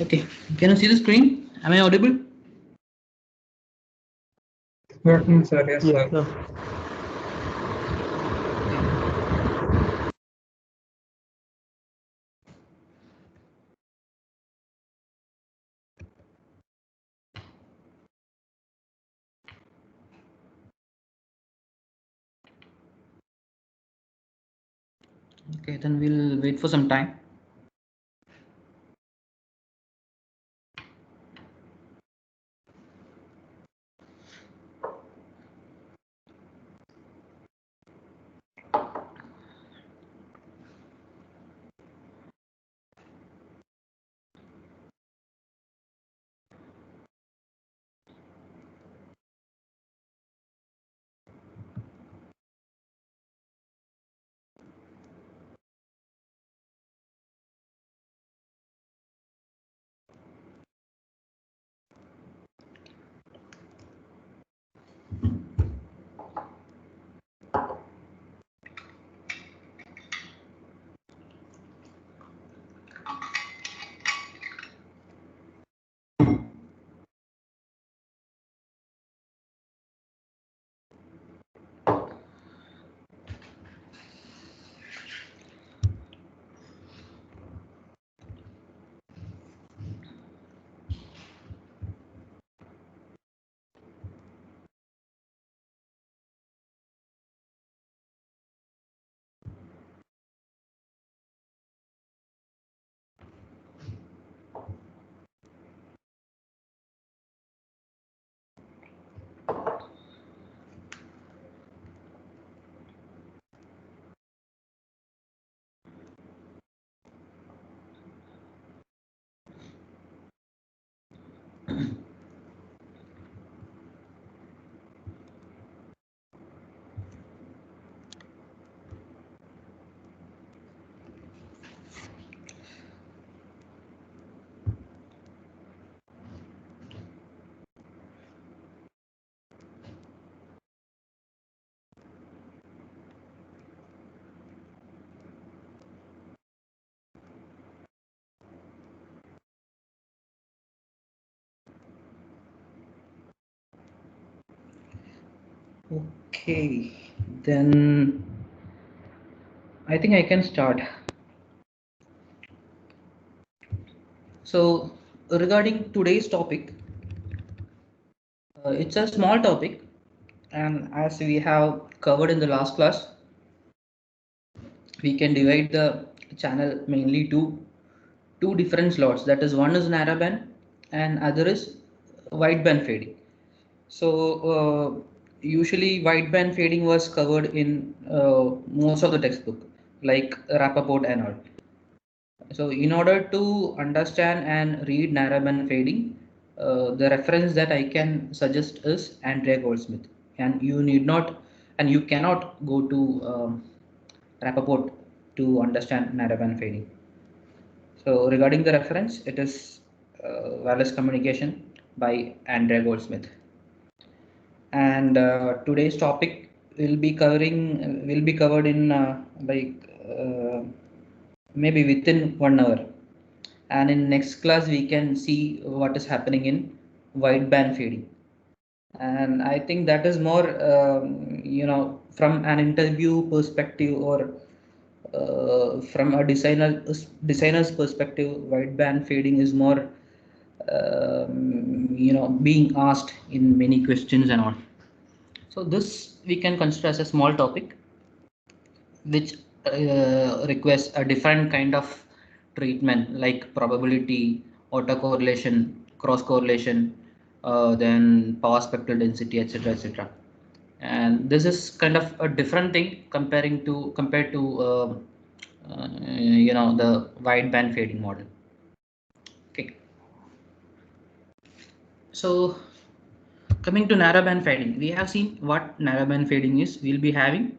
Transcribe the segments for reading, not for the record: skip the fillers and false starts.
Okay, can you see the screen? Am I audible? Sir, yes, Yes, sir. sir. Okay, then we'll wait for some time. Okay, then I think I can start. So, regarding today's topic, it's a small topic, and as we have covered in the last class, we can divide the channel mainly to two different slots. That is, one is narrowband and other is wideband fading. So usually wideband fading was covered in most of the textbook, like Rappaport and all. So in order to understand and read narrowband fading, the reference that I can suggest is Andrea Goldsmith, and you need not and you cannot go to Rappaport to understand narrowband fading. So regarding the reference, it is Wireless Communication by Andrea Goldsmith. And today's topic will be covered in maybe within 1 hour. And in next class, we can see what is happening in wideband fading. And I think that is more, from an interview perspective or from a designer's perspective, wideband fading is more, being asked in many questions and all. So this we can consider as a small topic, which requires a different kind of treatment like probability, autocorrelation, cross correlation, then power spectral density, etc., etc. And this is kind of a different thing compared to the wideband fading model. Okay, so coming to narrowband fading, we have seen what narrowband fading is. We'll be having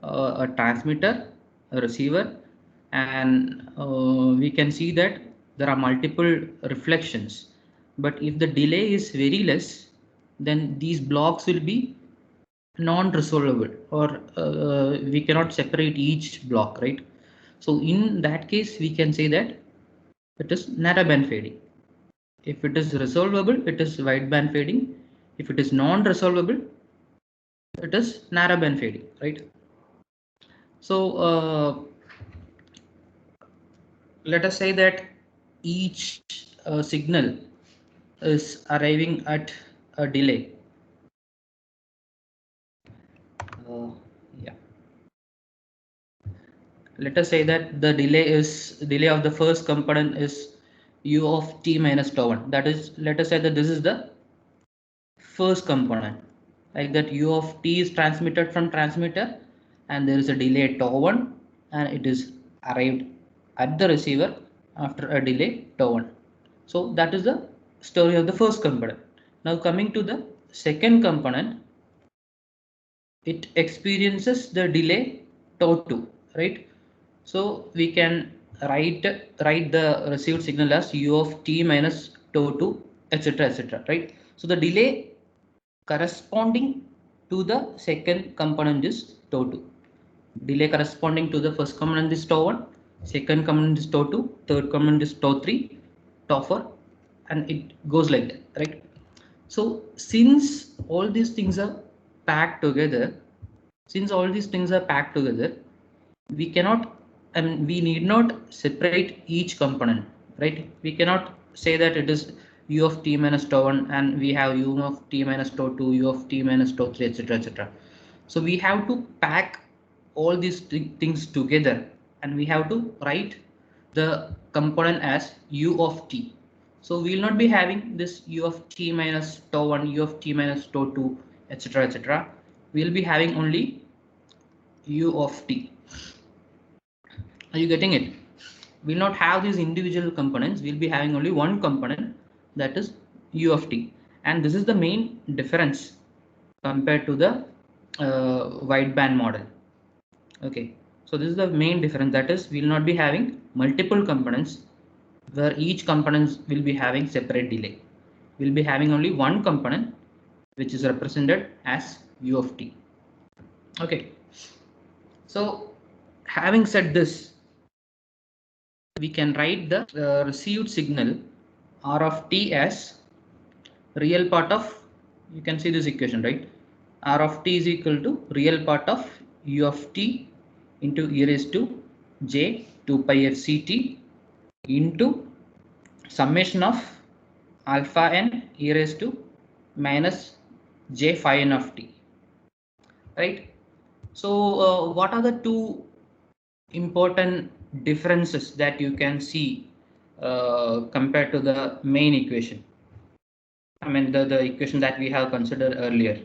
a transmitter, a receiver, and we can see that there are multiple reflections. But if the delay is very less, then these blocks will be non-resolvable, or we cannot separate each block, right? So in that case, we can say that it is narrowband fading. If it is resolvable, it is wideband fading. If it is non-resolvable, it is narrowband fading, right? So let us say that each signal is arriving at a delay. Yeah. Let us say that the delay of the first component is u of t minus tau 1. That is, let us say that this is the first component, like that u of t is transmitted from transmitter and there is a delay tau 1 and it is arrived at the receiver after a delay tau 1. So that is the story of the first component. Now coming to the second component, it experiences the delay tau 2, right? So we can write the received signal as u of t minus tau 2, etc., etc., right? So the delay corresponding to the second component is tau 2. Delay corresponding to the first component is tau 1, second component is tau 2, third component is tau 3, tau 4, and it goes like that, right? So since all these things are packed together, we cannot, and we need not separate each component, right? We cannot say that it is u of t minus tau 1 and we have u of t minus tau 2, u of t minus tau 3, etc., etc. So we have to pack all these things together and we have to write the component as u of t. So we will not be having this u of t minus tau 1, u of t minus tau 2, etc., etc. We will be having only u of t. Are you getting it? We'll not have these individual components. We'll be having only one component, that is u of t. And this is the main difference compared to the wideband model. Okay, so this is the main difference, that is we'll not be having multiple components where each component will be having separate delay. We'll be having only one component which is represented as u of t. Okay, so having said this, we can write the received signal r of t as real part of, you can see this equation, right? R of t is equal to real part of u of t into e raised to j 2 pi f c t into summation of alpha n e raised to minus j phi n of t, right? So what are the two important differences that you can see compared to the main equation? I mean the equation that we have considered earlier.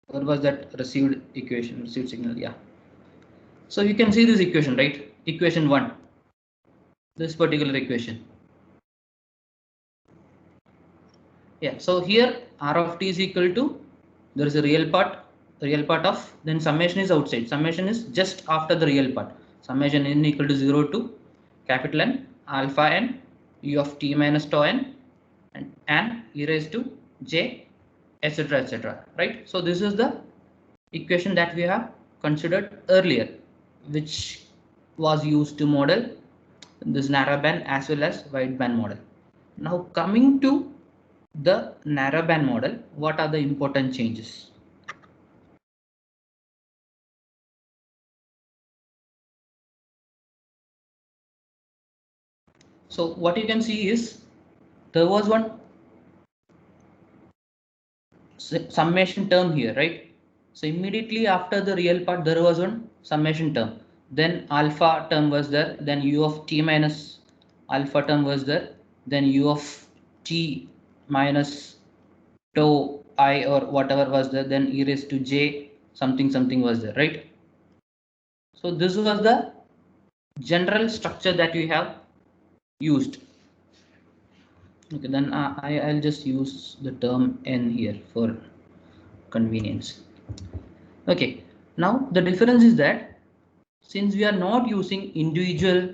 What was that received signal? Yeah. So you can see this equation, right? Equation 1. This particular equation. Yeah. So here r of t is equal to, there is a real part of, then summation is outside. Summation is just after the real part. Summation n equal to 0 to capital N alpha n u of t minus tau n and e raised to j, etc., etc., right? So this is the equation that we have considered earlier, which was used to model this narrowband as well as wideband model. Now coming to the narrowband model, what are the important changes? So what you can see is there was one summation term here, right? So immediately after the real part there was one summation term, then alpha term was there, then u of t minus alpha term was there, then u of t minus tau I or whatever was there, then e raised to j something something was there, right? So this was the general structure that we have used. Okay, then I'll just use the term n here for convenience. Okay, now the difference is that since we are not using individual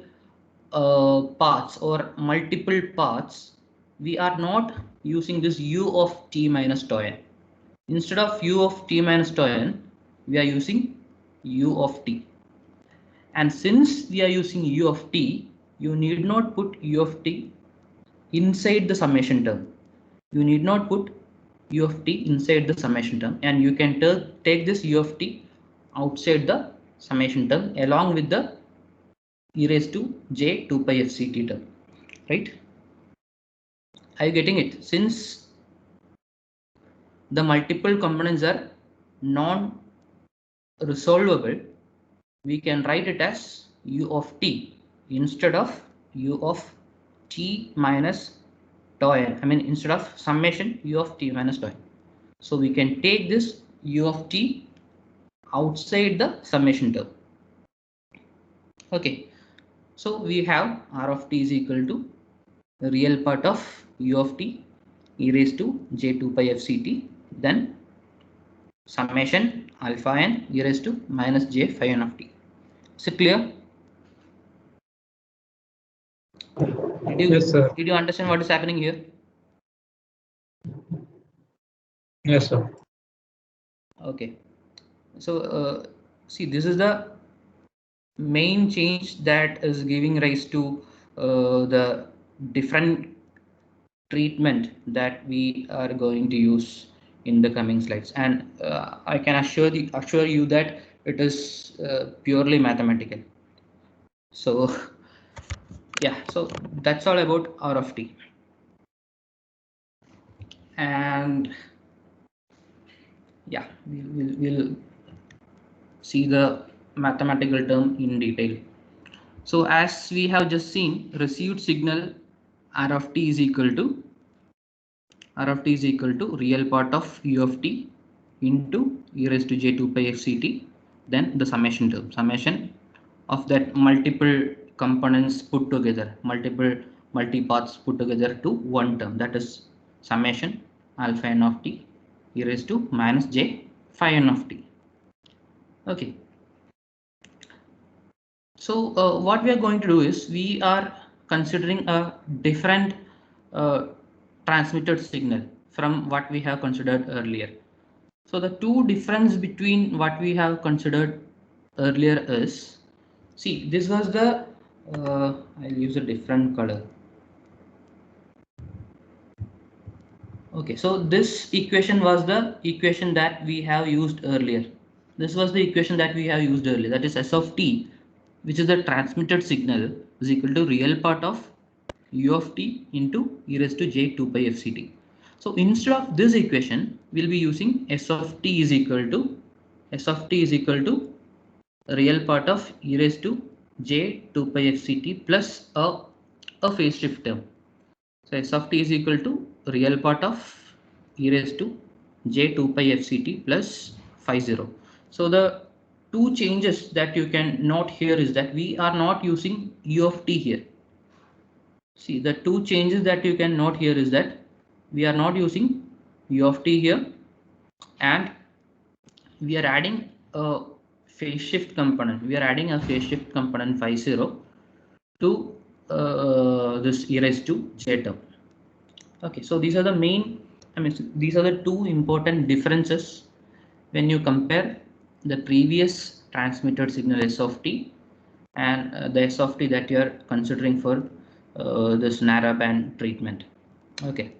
paths or multiple paths, we are not using this u of t minus tau n. Instead of u of t minus tau n, we are using u of t. And since we are using u of t, you need not put u of t inside the summation term. You need not put u of t inside the summation term, and you can take this u of t outside the summation term along with the e raised to j 2 pi fct term, right? Are you getting it? Since the multiple components are non-resolvable, we can write it as u of t instead of u of t minus tau n. I mean, instead of summation u of t minus tau n. So we can take this u of t outside the summation term. Okay, so we have r of t is equal to the real part of u of t e raised to j 2 pi fct, then summation alpha n e raised to minus j phi n of t. Is it clear? Yes, sir. Did you understand what is happening here? Yes, sir. Okay, so see, this is the main change that is giving rise to the different treatment that we are going to use in the coming slides, and I can assure you that it is purely mathematical. So yeah, so that's all about r of t. And yeah, we'll see the mathematical term in detail. So as we have just seen, received signal r of t is equal to real part of u of t into e raised to j 2 pi fct, then the summation term, summation of that multiple components put together, multipaths put together to one term, that is summation alpha n of t e raised to minus j phi n of t. Okay, so what we are going to do is we are considering a different transmitted signal from what we have considered earlier. So the two difference between what we have considered earlier is, see, this was the I'll use a different color. Okay, so this equation was the equation that we have used earlier. This was the equation that we have used earlier, that is s of t, which is the transmitted signal, is equal to real part of u of t into e raised to j 2 pi fct. So instead of this equation, we'll be using s of t is equal to real part of e raised to j 2 pi fct plus a phase shift term. So s of t is equal to real part of e raised to j 2 pi fct plus phi 0. So the two changes that you can note here is that we are not using u of t here. See, the two changes that you can note here is that we are not using u of t here, and we are adding a phase shift component. We are adding a phase shift component phi 0 to this e raised to j term. Okay, so these are the main, I mean, these are the two important differences when you compare the previous transmitted signal s of t and the s of t that you are considering for this narrowband treatment. Okay,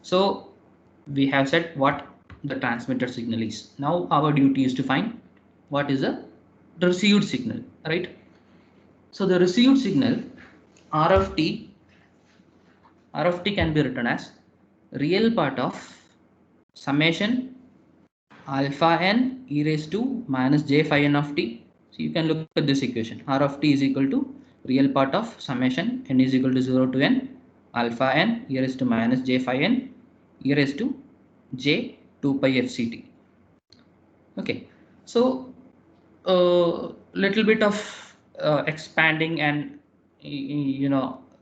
so we have said what the transmitted signal is. Now our duty is to find what is the received signal, right? So the received signal r of t can be written as real part of summation alpha n e raised to minus j phi n of t. So you can look at this equation. R of t is equal to real part of summation n is equal to 0 to n alpha n e raised to minus j phi n e raised to j 2 pi fct. Okay, so little bit of expanding and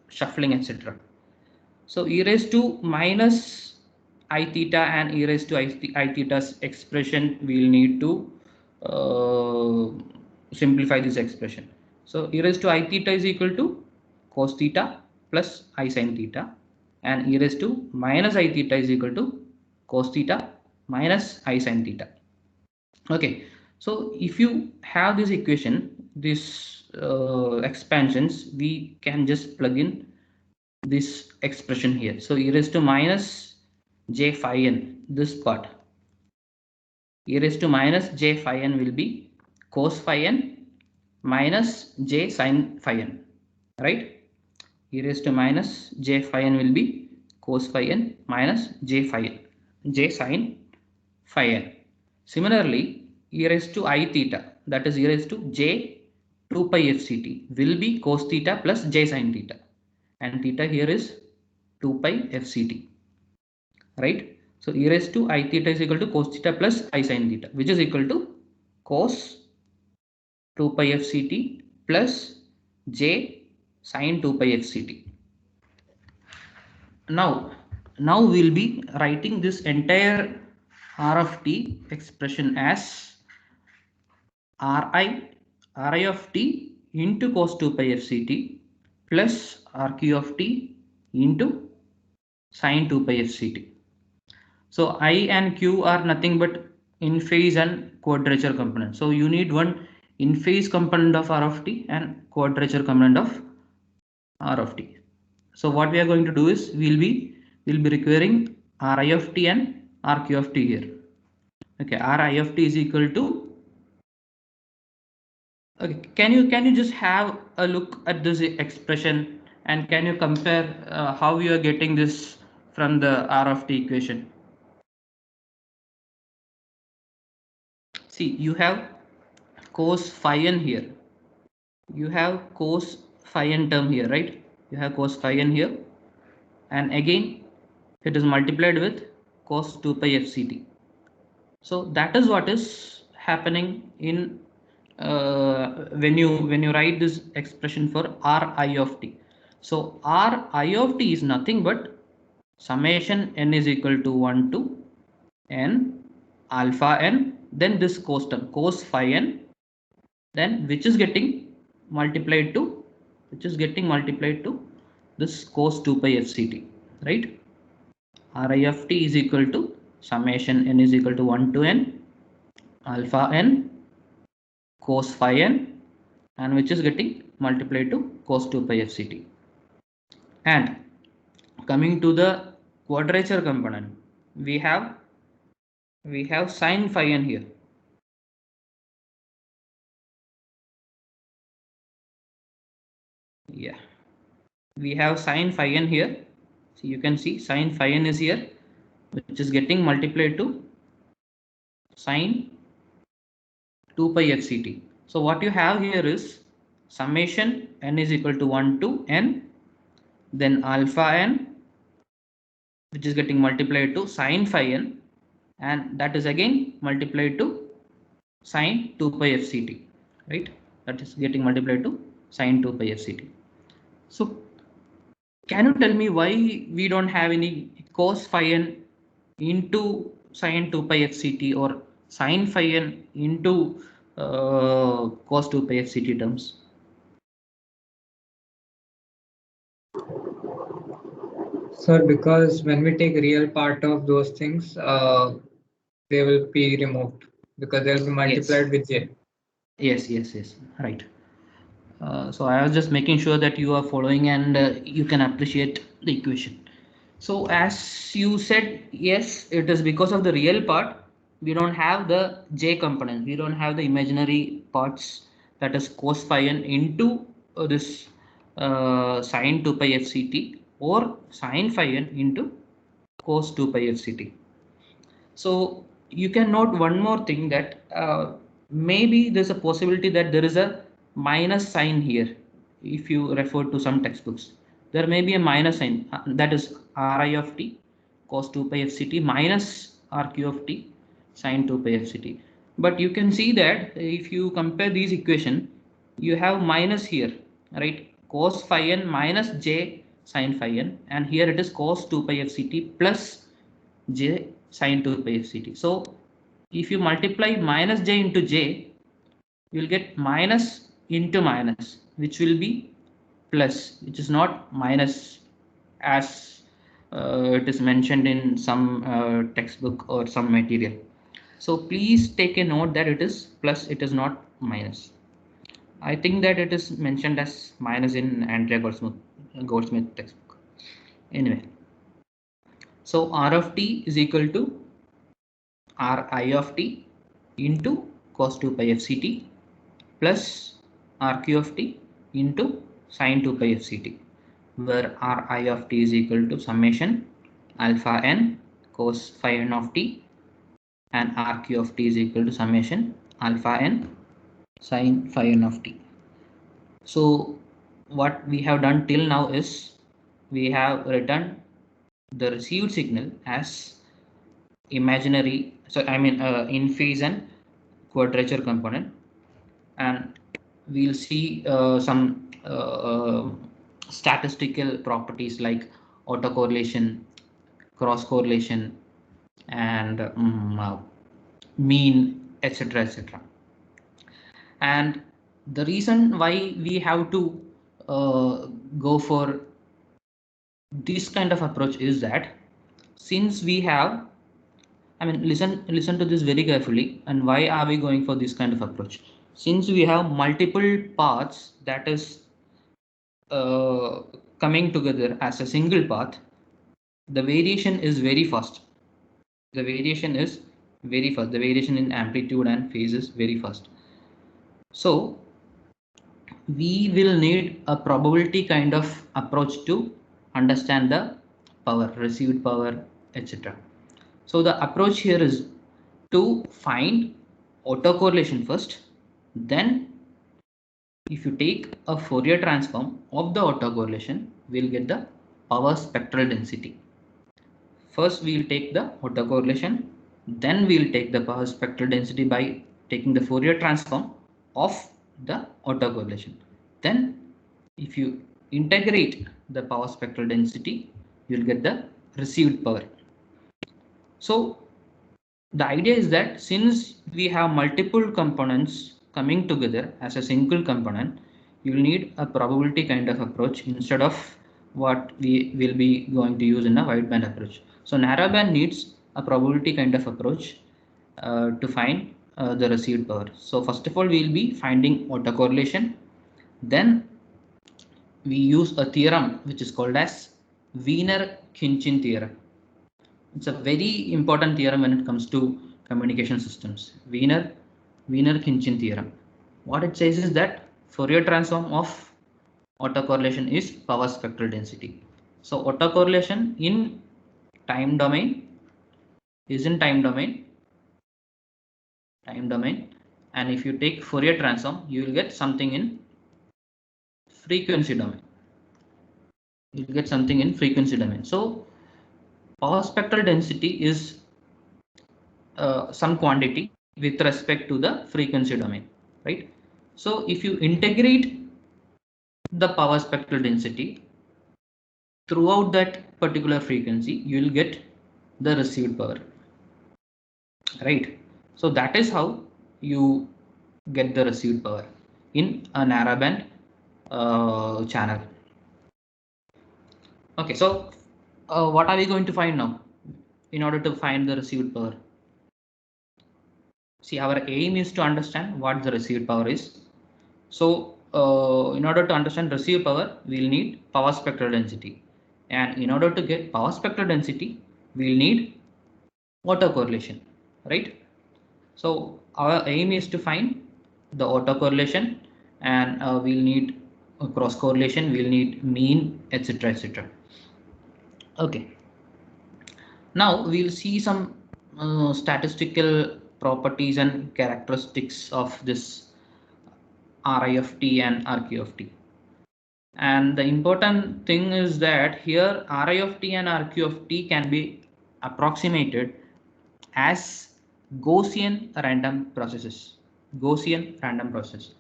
shuffling, etc. So e raised to minus I theta and e raised to I theta's expression, we'll need to simplify this expression. So e raised to I theta is equal to cos theta plus I sin theta, and e raised to minus I theta is equal to cos theta minus I sin theta. Okay, so if you have this equation, these expansions, we can just plug in this expression here. So e raised to minus j phi n, this part, e raised to minus j phi n will be cos phi n minus j sin phi n, right? E raised to minus j phi n will be cos phi n minus j phi n, j sin phi n. Similarly, e raised to I theta, that is e raised to j 2 pi fct, will be cos theta plus j sin theta, and theta here is 2 pi fct, right? So e raised to I theta is equal to cos theta plus I sin theta, which is equal to cos 2 pi fct plus j sin 2 pi fct. Now we'll be writing this entire r of t expression as ri of t into cos 2 pi fct plus rq of t into sin 2 pi fct. So I and q are nothing but in phase and quadrature component. So you need one in phase component of r of t and quadrature component of r of t. So what we are going to do is we'll be requiring ri of t and rq of t here. Okay, ri of t is equal to, okay, can you just have a look at this expression and can you compare how you are getting this from the r of t equation? See, you have cos phi n here, you have cos phi n term here, right? You have cos phi n here, and again it is multiplied with cos 2 pi fct. So that is what is happening in when you write this expression for ri of t. So ri of t is nothing but summation n is equal to 1 to n alpha n, then this cos term cos phi n, then which is getting multiplied to this cos 2 pi fct, right? Ri of t is equal to summation n is equal to 1 to n alpha n cos phi n, and which is getting multiplied to cos 2 pi fct. And coming to the quadrature component, we have sin phi n here. Yeah, we have sin phi n here. So you can see sin phi n is here, which is getting multiplied to sin 2 pi fct. So what you have here is summation n is equal to 1 to n, then alpha n, which is getting multiplied to sin phi n, and that is again multiplied to sin 2 pi fct, right? That is getting multiplied to sin 2 pi fct. So can you tell me why we don't have any cos phi n into sin 2 pi fct or sin phi n into cos 2 pi fct terms? Sir, because when we take real part of those things, they will be removed because they'll be multiplied with j. Yes, right. So I was just making sure that you are following and you can appreciate the equation. So as you said, yes, it is because of the real part we don't have the j component, we don't have the imaginary parts, that is cos phi n into this sin 2 pi fct or sin phi n into cos 2 pi fct. So you can note one more thing, that maybe there's a possibility that there is a minus sign here. If you refer to some textbooks, there may be a minus sign, that is ri of t cos 2 pi fct minus rq of t sin 2 pi fct. But you can see that if you compare these equation, you have minus here, right? Cos phi n minus j sin phi n, and here it is cos 2 pi fct plus j sin 2 pi fct. So if you multiply minus j into j, you will get minus into minus, which will be plus, which is not minus as it is mentioned in some textbook or some material. So please take a note that it is plus, it is not minus. I think that it is mentioned as minus in Andrea Goldsmith textbook. Anyway, so R of t is equal to Ri of t into cos 2 pi f ct plus Rq of t into sin 2 pi f ct, where Ri of t is equal to summation alpha n cos phi n of t and Rq of t is equal to summation alpha n sin phi n of t. So what we have done till now is we have written the received signal as imaginary, so I mean in phase and quadrature component, and we'll see some statistical properties like autocorrelation, cross correlation, and mean, etc., etc. And the reason why we have to go for this kind of approach is that since we have, I mean, listen to this very carefully. And why are we going for this kind of approach? Since we have multiple paths that is coming together as a single path, the variation is very fast. The variation is very fast. The variation in amplitude and phase is very fast. So we will need a probability kind of approach to understand the power, received power, etc. So the approach here is to find autocorrelation first. Then if you take a Fourier transform of the autocorrelation, we'll get the power spectral density. First we'll take the autocorrelation, then we'll take the power spectral density by taking the Fourier transform of the autocorrelation. Then if you integrate the power spectral density, you'll get the received power. So the idea is that since we have multiple components coming together as a single component, you will need a probability kind of approach instead of what we will be going to use in a wideband approach. So narrowband needs a probability kind of approach to find the received power. So first of all, we will be finding autocorrelation. Then we use a theorem which is called as Wiener-Khinchin theorem. It's a very important theorem when it comes to communication systems. Wiener-Khinchin theorem. What it says is that Fourier transform of autocorrelation is power spectral density. So autocorrelation in time domain is in time domain, and if you take Fourier transform, you will get something in frequency domain. You will get something in frequency domain. So power spectral density is some quantity with respect to the frequency domain, right? So if you integrate the power spectral density throughout that particular frequency, you will get the received power, right? So that is how you get the received power in a narrowband channel. Okay, so what are we going to find now in order to find the received power? See, our aim is to understand what the received power is. So in order to understand received power, we'll need power spectral density. And in order to get power spectral density, we'll need autocorrelation, right? So our aim is to find the autocorrelation, and we'll need a cross correlation, we'll need mean, etc., etc. Okay. Now we'll see some statistical properties and characteristics of this Ri of t and Rq of t. And the important thing is that here Ri of t and Rq of t can be approximated as Gaussian random processes. Gaussian random process.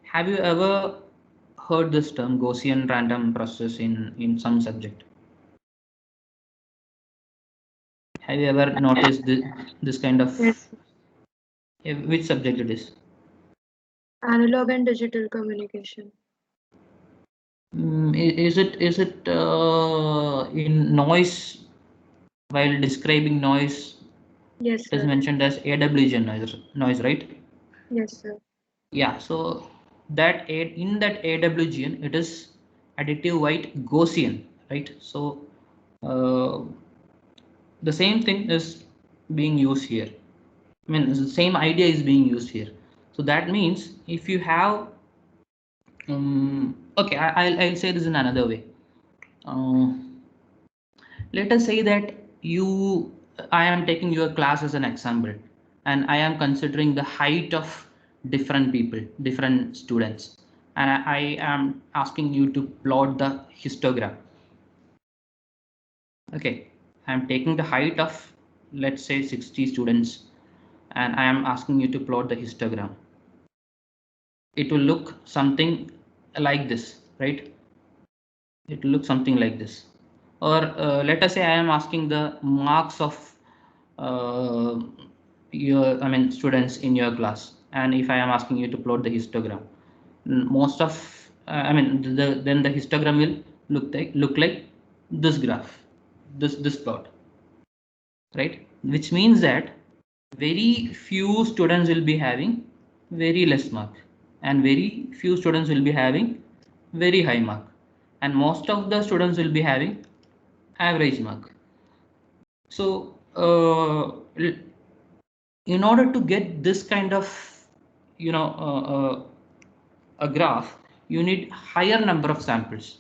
Have you ever heard this term Gaussian random process in some subject? Have you ever noticed this kind of? Yes. Which subject it is? Analog and digital communication. Is it in noise, while describing noise? Yes, It is sir. mentioned as AWG noise, right? Yes, sir. Yeah, so that in that AWGN it is additive white Gaussian, right? So the same thing is being used here. I mean, the same idea is being used here. So that means if you have, okay, I'll say this in another way. Let us say that I am taking your class as an example, and I am considering the height of different people, different students, and I am asking you to plot the histogram. Okay, I am taking the height of, let's say, 60 students, and I am asking you to plot the histogram. It will look something like this, right? It will look something like this. Or let us say I am asking the marks of students in your class, and if I am asking you to plot the histogram, most of then the histogram will look like this graph, this plot, right? Which means that very few students will be having very less mark, and very few students will be having very high mark, and most of the students will be having average mark. So in order to get this kind of a graph, you need higher number of samples.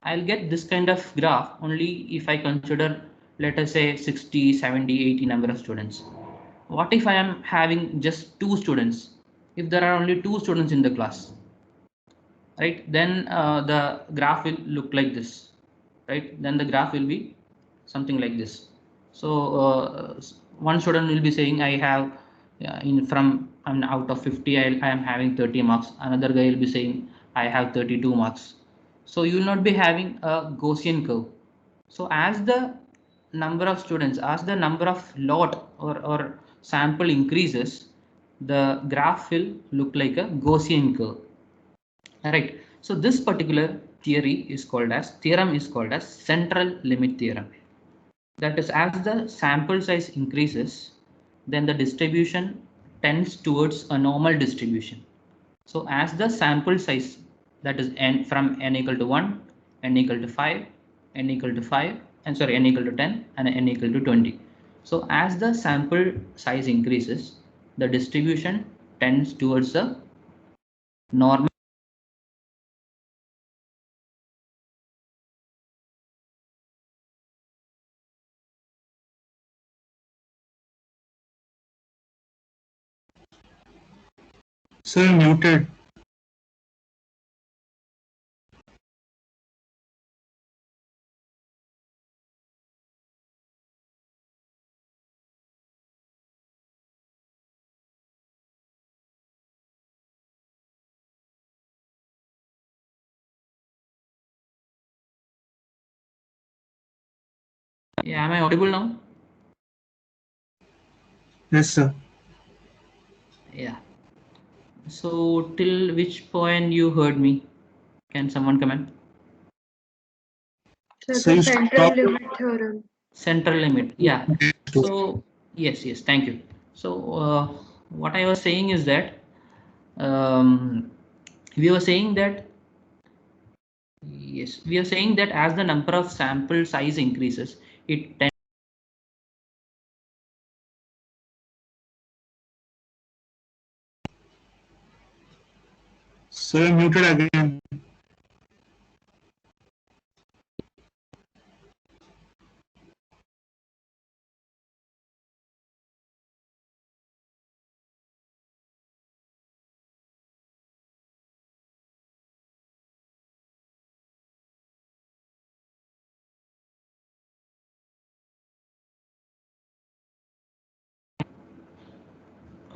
I'll get this kind of graph only if I consider, let us say, 60, 70, 80 number of students. What if I am having just 2 students? If there are only 2 students in the class, right, then the graph will look like this, right? Then the graph will be something like this. So one student will be saying, I have out of 50, I am having 30 marks. Another guy will be saying, I have 32 marks. So you will not be having a Gaussian curve. So as the number of students, as the number of lot or sample increases, the graph will look like a Gaussian curve. Right. So this particular theorem is called as central limit theorem. That is, as the sample size increases, then the distribution tends towards a normal distribution. So as the sample size, that is n from n equal to 1, n equal to 5, n equal to 5, and sorry, n equal to 10, and n equal to 20. So as the sample size increases, the distribution tends towards a normal. Sir, muted. Yeah, am I audible now? Yes, sir. Yeah. So till which point you heard me? Can someone comment? So So the you central stop. limit theorem. Central limit. Yeah. So yes, thank you. So what I was saying is that um, we were saying that we are saying that as the number of sample size increases, it tends. Sir, muted again.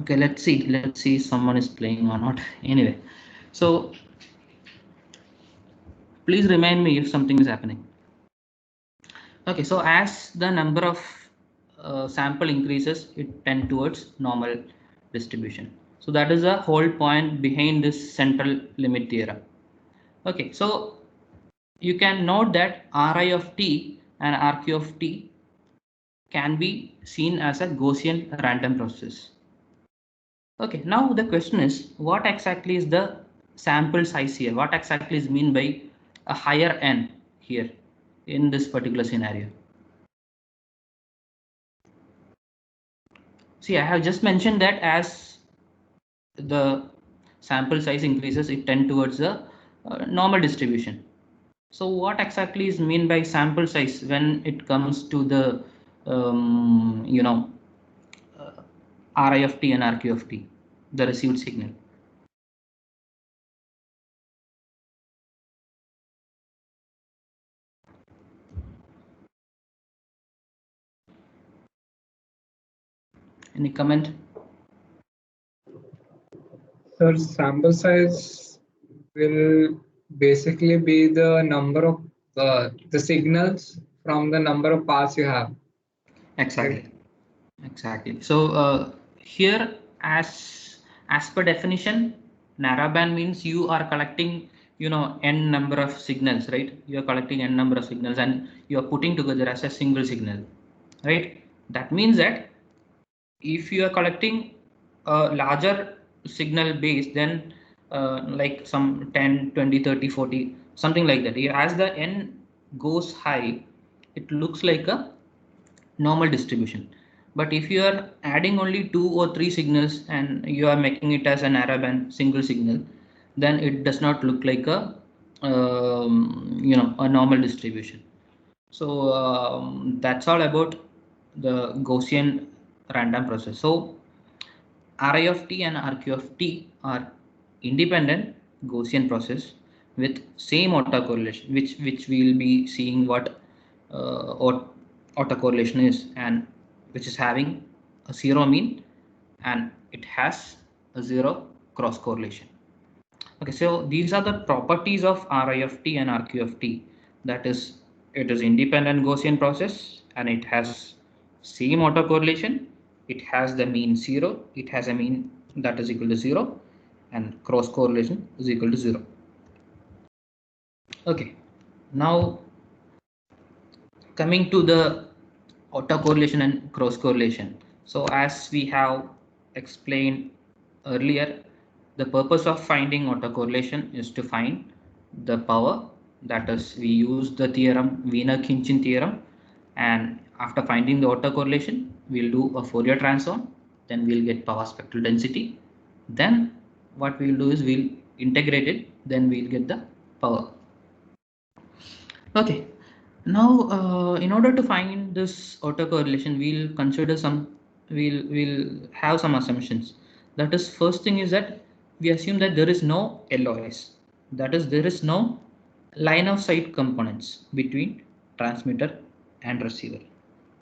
Okay, let's see. Let's see if someone is playing or not. Anyway, so please remind me if something is happening. Okay, so as the number of sample increases, it tend towards normal distribution. So that is the whole point behind this central limit theorem. Okay, so you can note that Ri of t and Rq of t can be seen as a Gaussian random process. Okay, now the question is, what exactly is the sample size here? What exactly is mean by a higher n here in this particular scenario? See, I have just mentioned that as the sample size increases, it tend towards the normal distribution. So what exactly is mean by sample size when it comes to the RI of t and RQ of t, the received signal? Any comment? Sir, sample size will basically be the number of the signals from the number of paths you have. Exactly. Exactly. So here, as per definition, narrowband means you are collecting, n number of signals, right? You are collecting n number of signals and you are putting together as a single signal, right? That means that if you are collecting a larger signal base, then like some 10, 20, 30, 40, something like that. As the n goes high, it looks like a normal distribution. But if you are adding only 2 or 3 signals and you are making it as a narrowband single signal, then it does not look like a a normal distribution. So that's all about the Gaussian random process. So Ri of t and Rq of t are independent Gaussian process with same autocorrelation, which we will be seeing what autocorrelation is, and which is having a zero mean and it has a zero cross correlation. Okay, so these are the properties of Ri of t and Rq of t. That is, it is independent Gaussian process and it has same autocorrelation. It has the mean 0. It has a mean that is equal to 0 and cross correlation is equal to 0. Okay, now coming to the autocorrelation and cross correlation. So as we have explained earlier, the purpose of finding autocorrelation is to find the power. That is, we use the theorem, Wiener-Khinchin theorem, and after finding the autocorrelation, we'll do a Fourier transform, then we'll get power spectral density. Then what we'll do is we'll integrate it, then we'll get the power. Okay, now in order to find this autocorrelation, we'll have some assumptions. That is, first thing is that we assume that there is no LOS. That is, there is no line of sight components between transmitter and receiver.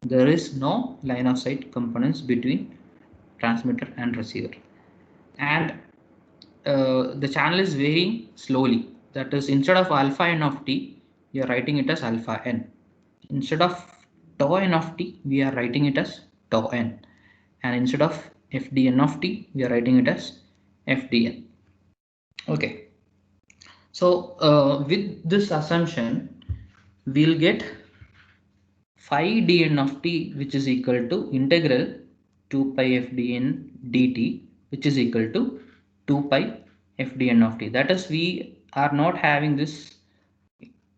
There is no line of sight components between transmitter and receiver. And the channel is varying slowly. That is, instead of alpha n of t, we are writing it as alpha n. Instead of tau n of t, we are writing it as tau n. And instead of fdn of t, we are writing it as fdn. Okay. So with this assumption, we'll get phi dn of t, which is equal to integral 2 pi fdn dt, which is equal to 2 pi fdn of t. That is, we are not having this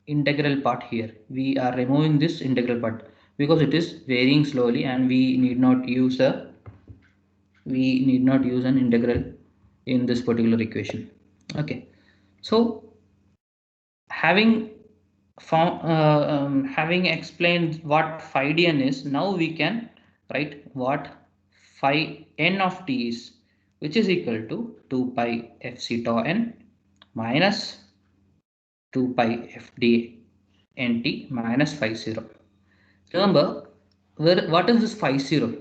integral part here. We are removing this integral part because it is varying slowly and we need not use an integral in this particular equation. Okay, so having explained what phi dn is, now we can write what phi n of t is, which is equal to 2 pi fc tau n minus 2 pi fd nt minus phi 0. Remember, what is this phi 0?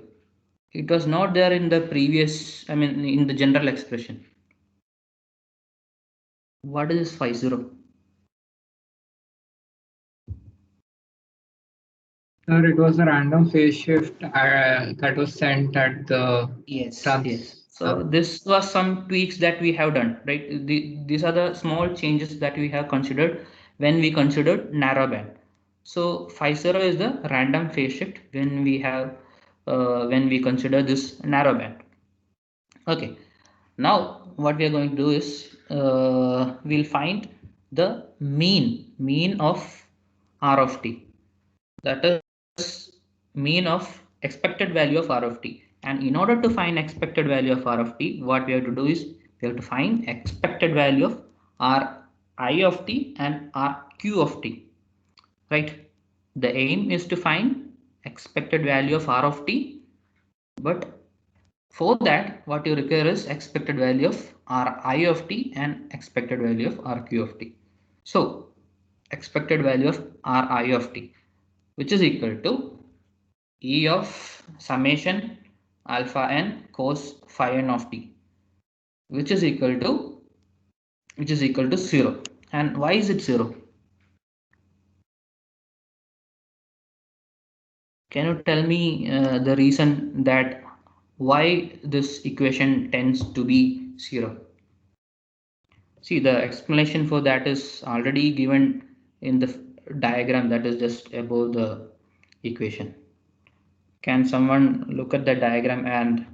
It was not there in the previous, in the general expression. What is this phi 0? Sir, it was a random phase shift that was sent at the Yes. So this was some tweaks that we have done, right? These are the small changes that we have considered when we considered narrowband. So phi 0 is the random phase shift when we consider this narrowband. Okay. Now what we are going to do is we'll find the mean of R of t, that is mean of expected value of R of t. And in order to find expected value of R of t, what we have to do is we have to find expected value of R I of t and R Q of t, right? The aim is to find expected value of R of t, but for that, what you require is expected value of Ri of t and expected value of Rq of t. So, expected value of Ri of t, which is equal to E of summation alpha n cos phi n of t, which is equal to 0. And why is it 0? Can you tell me the reason that why this equation tends to be 0? See, the explanation for that is already given in the diagram that is just above the equation. Can someone look at the diagram and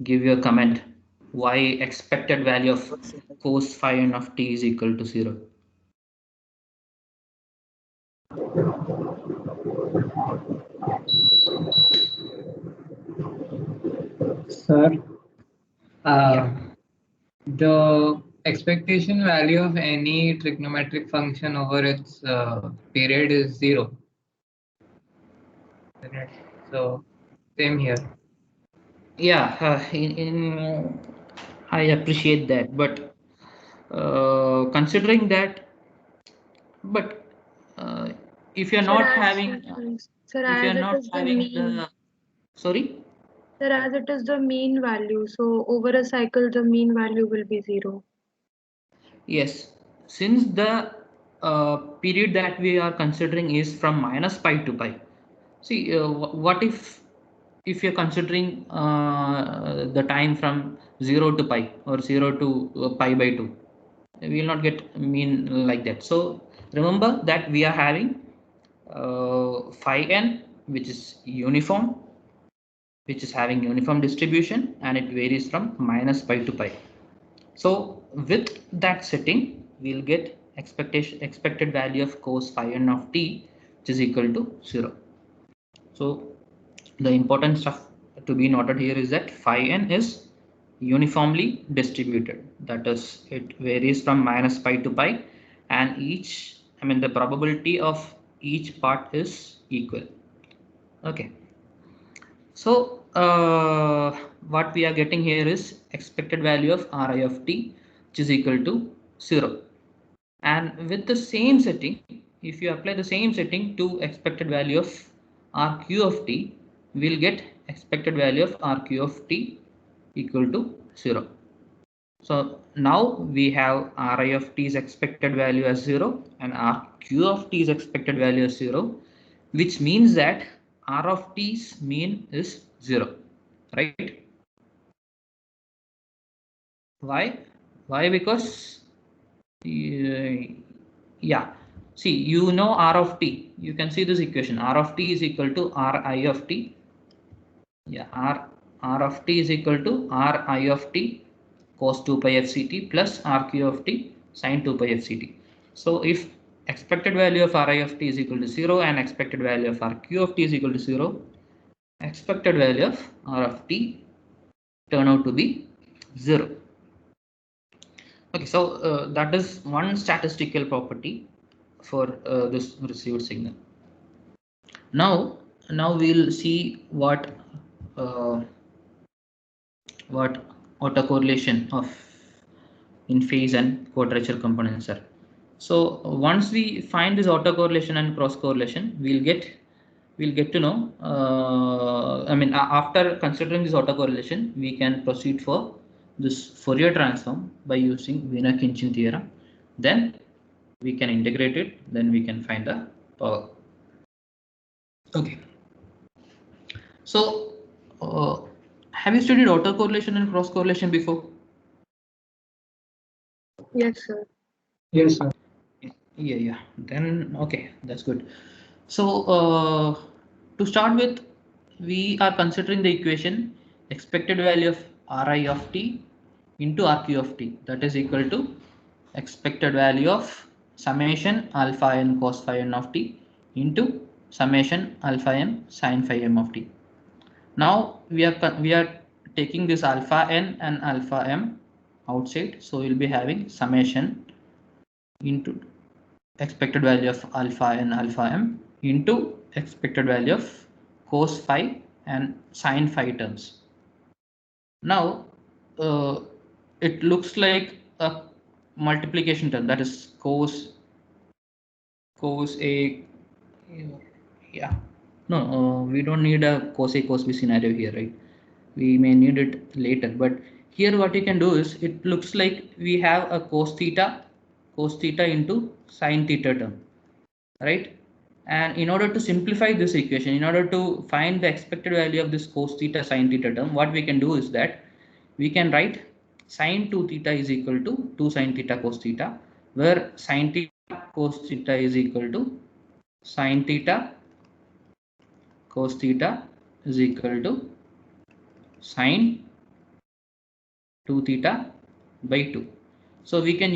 give you a comment why expected value of cos phi n of t is equal to 0? Sir, Yeah. the expectation value of any trigonometric function over its period is 0. So same here. Yeah, I appreciate that, but considering that, but if you're Sir, not as, having, sir, if you're as it not is the having mean, the, sorry. sir, as it is the mean value, so over a cycle, the mean value will be 0. Yes, since the period that we are considering is from minus pi to pi. See, what if you're considering the time from 0 to pi or 0 to pi by 2? We will not get mean like that. So remember that we are having phi n, which is uniform, which is having uniform distribution, and it varies from minus pi to pi. So with that setting, we'll get expected value of cos phi n of t, which is equal to 0. So the important stuff to be noted here is that phi n is uniformly distributed. That is, it varies from minus pi to pi, and the probability of each part is equal. Okay. So what we are getting here is expected value of Ri of t, which is equal to 0. And with the same setting, if you apply the same setting to expected value of Rq of t, we'll get expected value of Rq of t equal to 0. So now we have Ri of t's expected value as 0 and Rq of t's expected value as 0, which means that R of t's mean is 0, right? Why? Why? Because yeah, see, you know R of t. You can see this equation. R of t is equal to Ri of t. Yeah, R of t is equal to Ri of t cos 2 pi fct plus Rq of t sin 2 pi fct. So if expected value of Ri of t is equal to 0 and expected value of Rq of t is equal to 0, expected value of R of t turn out to be 0. Okay, so that is one statistical property for this received signal. Now we'll see what autocorrelation of in phase and quadrature components are. So once we find this autocorrelation and cross correlation, we'll get to know. After considering this autocorrelation, we can proceed for this Fourier transform by using Wiener-Khinchin theorem. Then we can integrate it. Then we can find the power. Okay. So, have you studied autocorrelation and cross correlation before? Yes, sir. Yes, sir. Yeah. Then okay, that's good. So to start with, we are considering the equation expected value of Ri of t into Rq of t, that is equal to expected value of summation alpha n cos phi n of t into summation alpha m sin phi m of t. Now we are taking this alpha n and alpha m outside, so we'll be having summation into expected value of alpha n alpha m into expected value of cos phi and sin phi terms. Now it looks like a multiplication term, that is cos a, yeah, no, we don't need a cos a cos b scenario here, right? We may need it later, but here what you can do is it looks like we have a cos theta into sin theta term, right? And in order to simplify this equation, in order to find the expected value of this cos theta sin theta term, what we can do is that we can write sin 2 theta is equal to 2 sin theta cos theta, where sin theta cos theta is equal to sin theta cos theta is equal to sin 2 theta by 2. So we can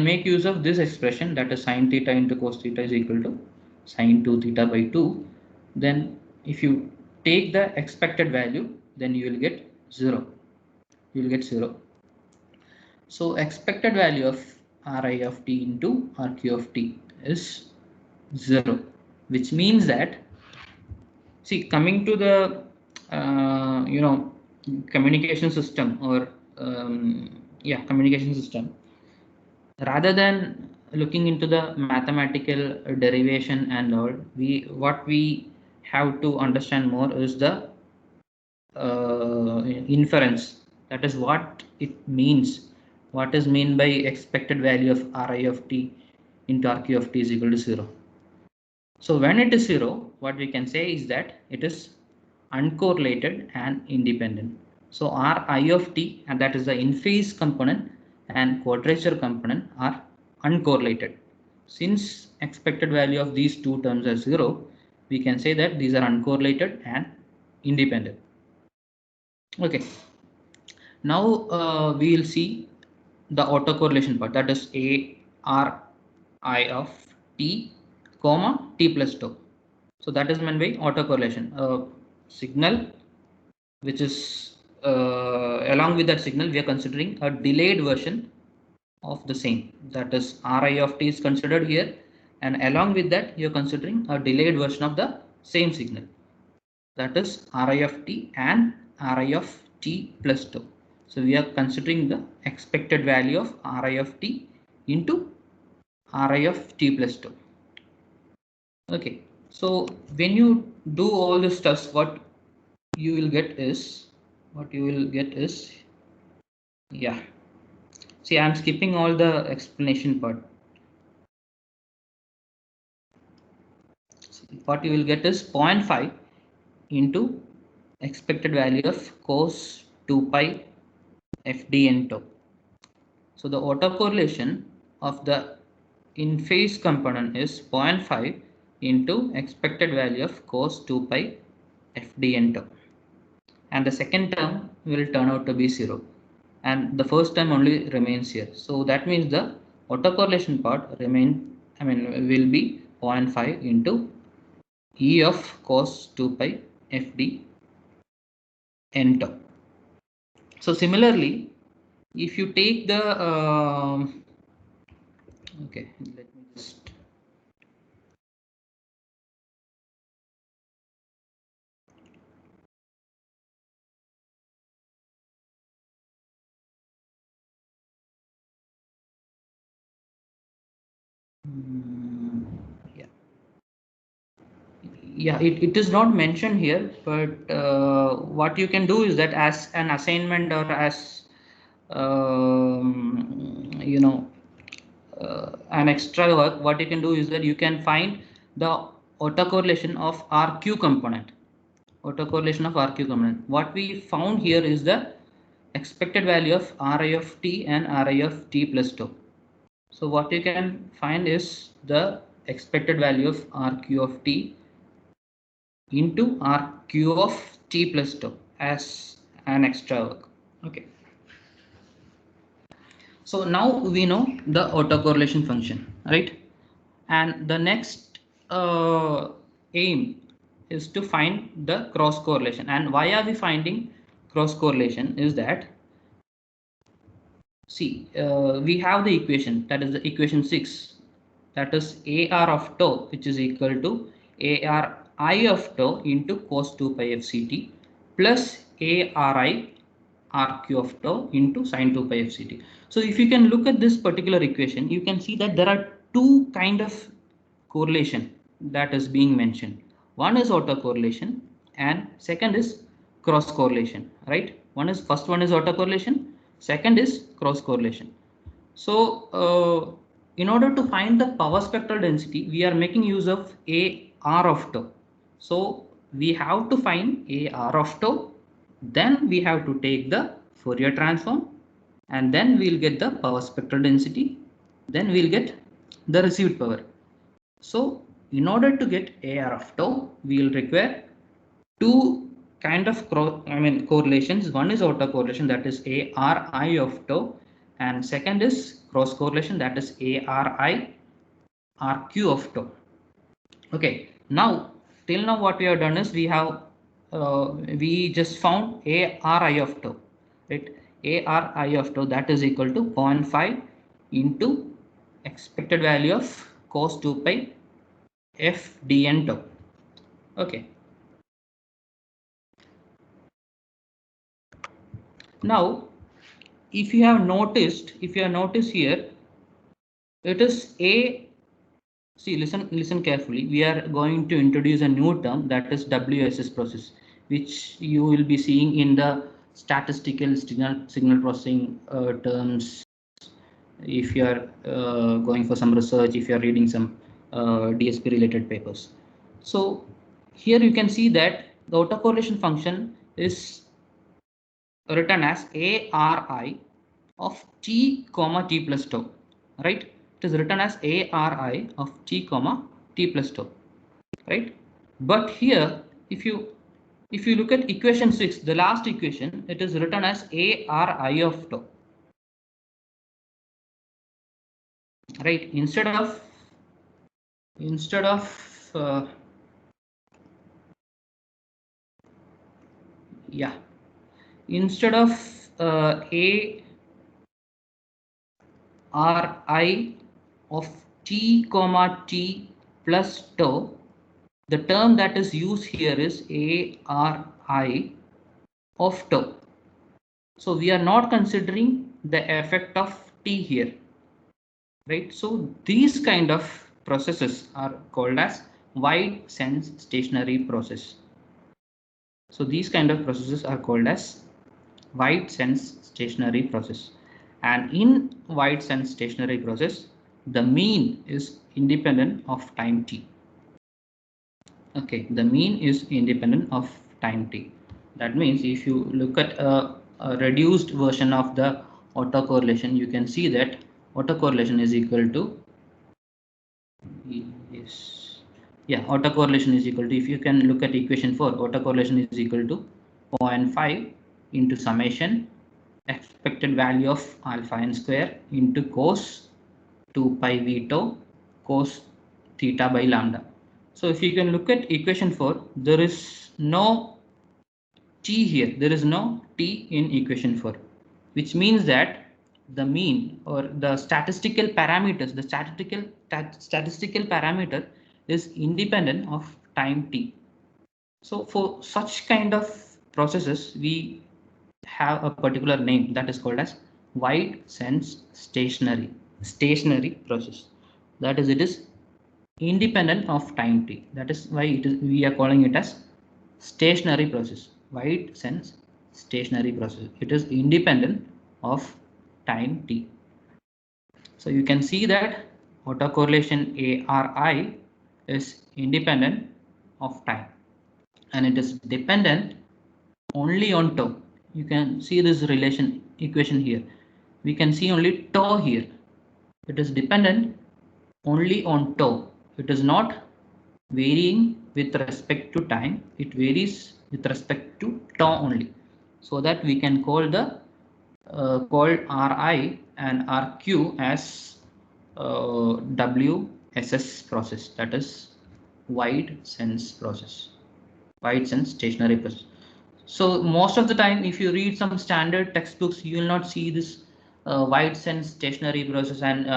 make use of this expression, that is sin theta into cos theta is equal to sin 2 theta by 2. Then if you take the expected value, then you will get 0. You will get 0. So expected value of Ri of t into Rq of t is 0, which means that, see, coming to the communication system, or communication system, rather than looking into the mathematical derivation and all, what we have to understand more is the inference, that is what it means, what is meant by expected value of Ri of t into Rq of t is equal to 0. So when it is 0, what we can say is that it is uncorrelated and independent. So Ri of t, and that is the in-phase component and quadrature component, are uncorrelated. Since expected value of these two terms are 0, we can say that these are uncorrelated and independent. Okay. Now we will see the autocorrelation part, that is a r I of t comma t plus tau. So that is meant by autocorrelation. Signal which is along with that signal, we are considering a delayed version of the same, that is Ri of t is considered here, and along with that you are considering a delayed version of the same signal, that is Ri of t and Ri of t plus tau. So we are considering the expected value of Ri of t into Ri of t plus tau. Okay, so when you do all this stuff, what you will get is, yeah, see, I'm skipping all the explanation part. What you will get is 0.5 into expected value of cos 2 pi fd n tau. So the autocorrelation of the in-phase component is 0.5 into expected value of cos 2 pi fd n tau, and the second term will turn out to be 0, and the first term only remains here. So that means the autocorrelation part will be 0.5 into e of cos 2 pi fd n tau. So similarly, if you take the okay, let me just it is not mentioned here, but what you can do is that as an assignment, or as an extra work, what you can do is that you can find the autocorrelation of RQ component. What we found here is the expected value of Ri of t and Ri of t plus tau. So what you can find is the expected value of Rq of t into Rq of t plus tau, as an extra work. Okay. So now we know the autocorrelation function, right? And the next aim is to find the cross correlation. And why are we finding cross correlation is that, see, we have the equation, that is the equation 6, that is AR of tau, which is equal to AR I of tau into cos 2 pi FCT plus ARI RQ of tau into sin 2 pi FCT. So if you can look at this particular equation, you can see that there are two kind of correlation that is being mentioned. One is autocorrelation and second is cross correlation, right? First one is autocorrelation, second is cross correlation. So in order to find the power spectral density, we are making use of AR of tau. So we have to find AR of tau, then we have to take the Fourier transform, and then we'll get the power spectral density, then we'll get the received power. So in order to get AR of tau, we will require two kind of correlations. One is autocorrelation, that is ARI of tau, and second is cross correlation, that is ARI RQ of tau. Okay, now till now what we have done is we just found ARI of tau, right? ARI of tau, that is equal to 0.5 into expected value of cos 2 pi f dn tau. Okay. Now, if you have noticed here, it is a, see, listen carefully. We are going to introduce a new term, that is WSS process, which you will be seeing in the statistical signal processing terms. If you are going for some research, if you are reading some DSP related papers. So here you can see that the autocorrelation function is written as ARI of t comma t plus tau, right? It is written as ARI of t comma t plus tau, right? But here, if you look at equation 6, the last equation, it is written as ARI of tau, right? Instead of instead of ARI of t comma t plus tau, the term that is used here is ARI of tau. So we are not considering the effect of t here, right? So these kind of processes are called as wide sense stationary process. So these kind of processes are called as wide sense stationary process. And in wide sense stationary process, the mean is independent of time t. Okay, the mean is independent of time t. That means if you look at a reduced version of the autocorrelation, you can see that autocorrelation is equal to, autocorrelation is equal to, if you can look at equation 4, autocorrelation is equal to 0.5 into summation expected value of alpha n square into cos 2 pi v tau cos theta by lambda. So if you can look at equation 4, there is no t here, there is no t in equation 4, which means that the mean or the statistical parameters, the statistical parameter is independent of time t. So for such kind of processes, we have a particular name that is called as wide sense stationary process. That is, it is independent of time t. That is why we are calling it as stationary process, wide sense stationary process. It is independent of time t. So you can see that autocorrelation ARI is independent of time, and it is dependent only on tau. You can see this relation equation here. We can see only tau here. It is dependent only on tau. It is not varying with respect to time. It varies with respect to tau only, so that we can call the call Ri and Rq as WSS process, that is wide sense process, wide sense stationary process. So most of the time, if you read some standard textbooks, you will not see this wide sense stationary process and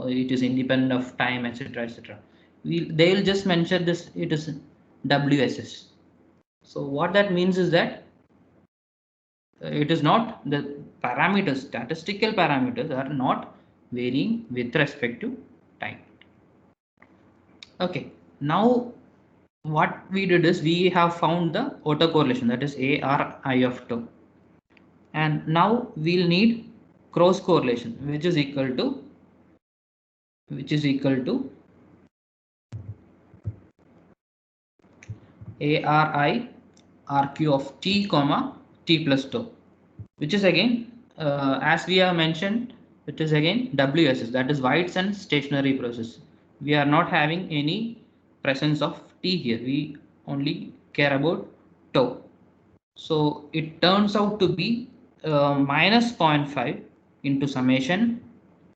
it is independent of time, etc., etc. They will just mention this, it is WSS. So what that means is that it is not, the parameters, statistical parameters are not varying with respect to time. Okay, now what we did is we have found the autocorrelation, that is ARI of tau, and now we'll need cross correlation, which is equal to ARI RQ of t comma t plus tau, which is again as we have mentioned, it is again WSS, that is wide sense stationary process. We are not having any presence of t here, we only care about tau. So it turns out to be minus 0.5 into summation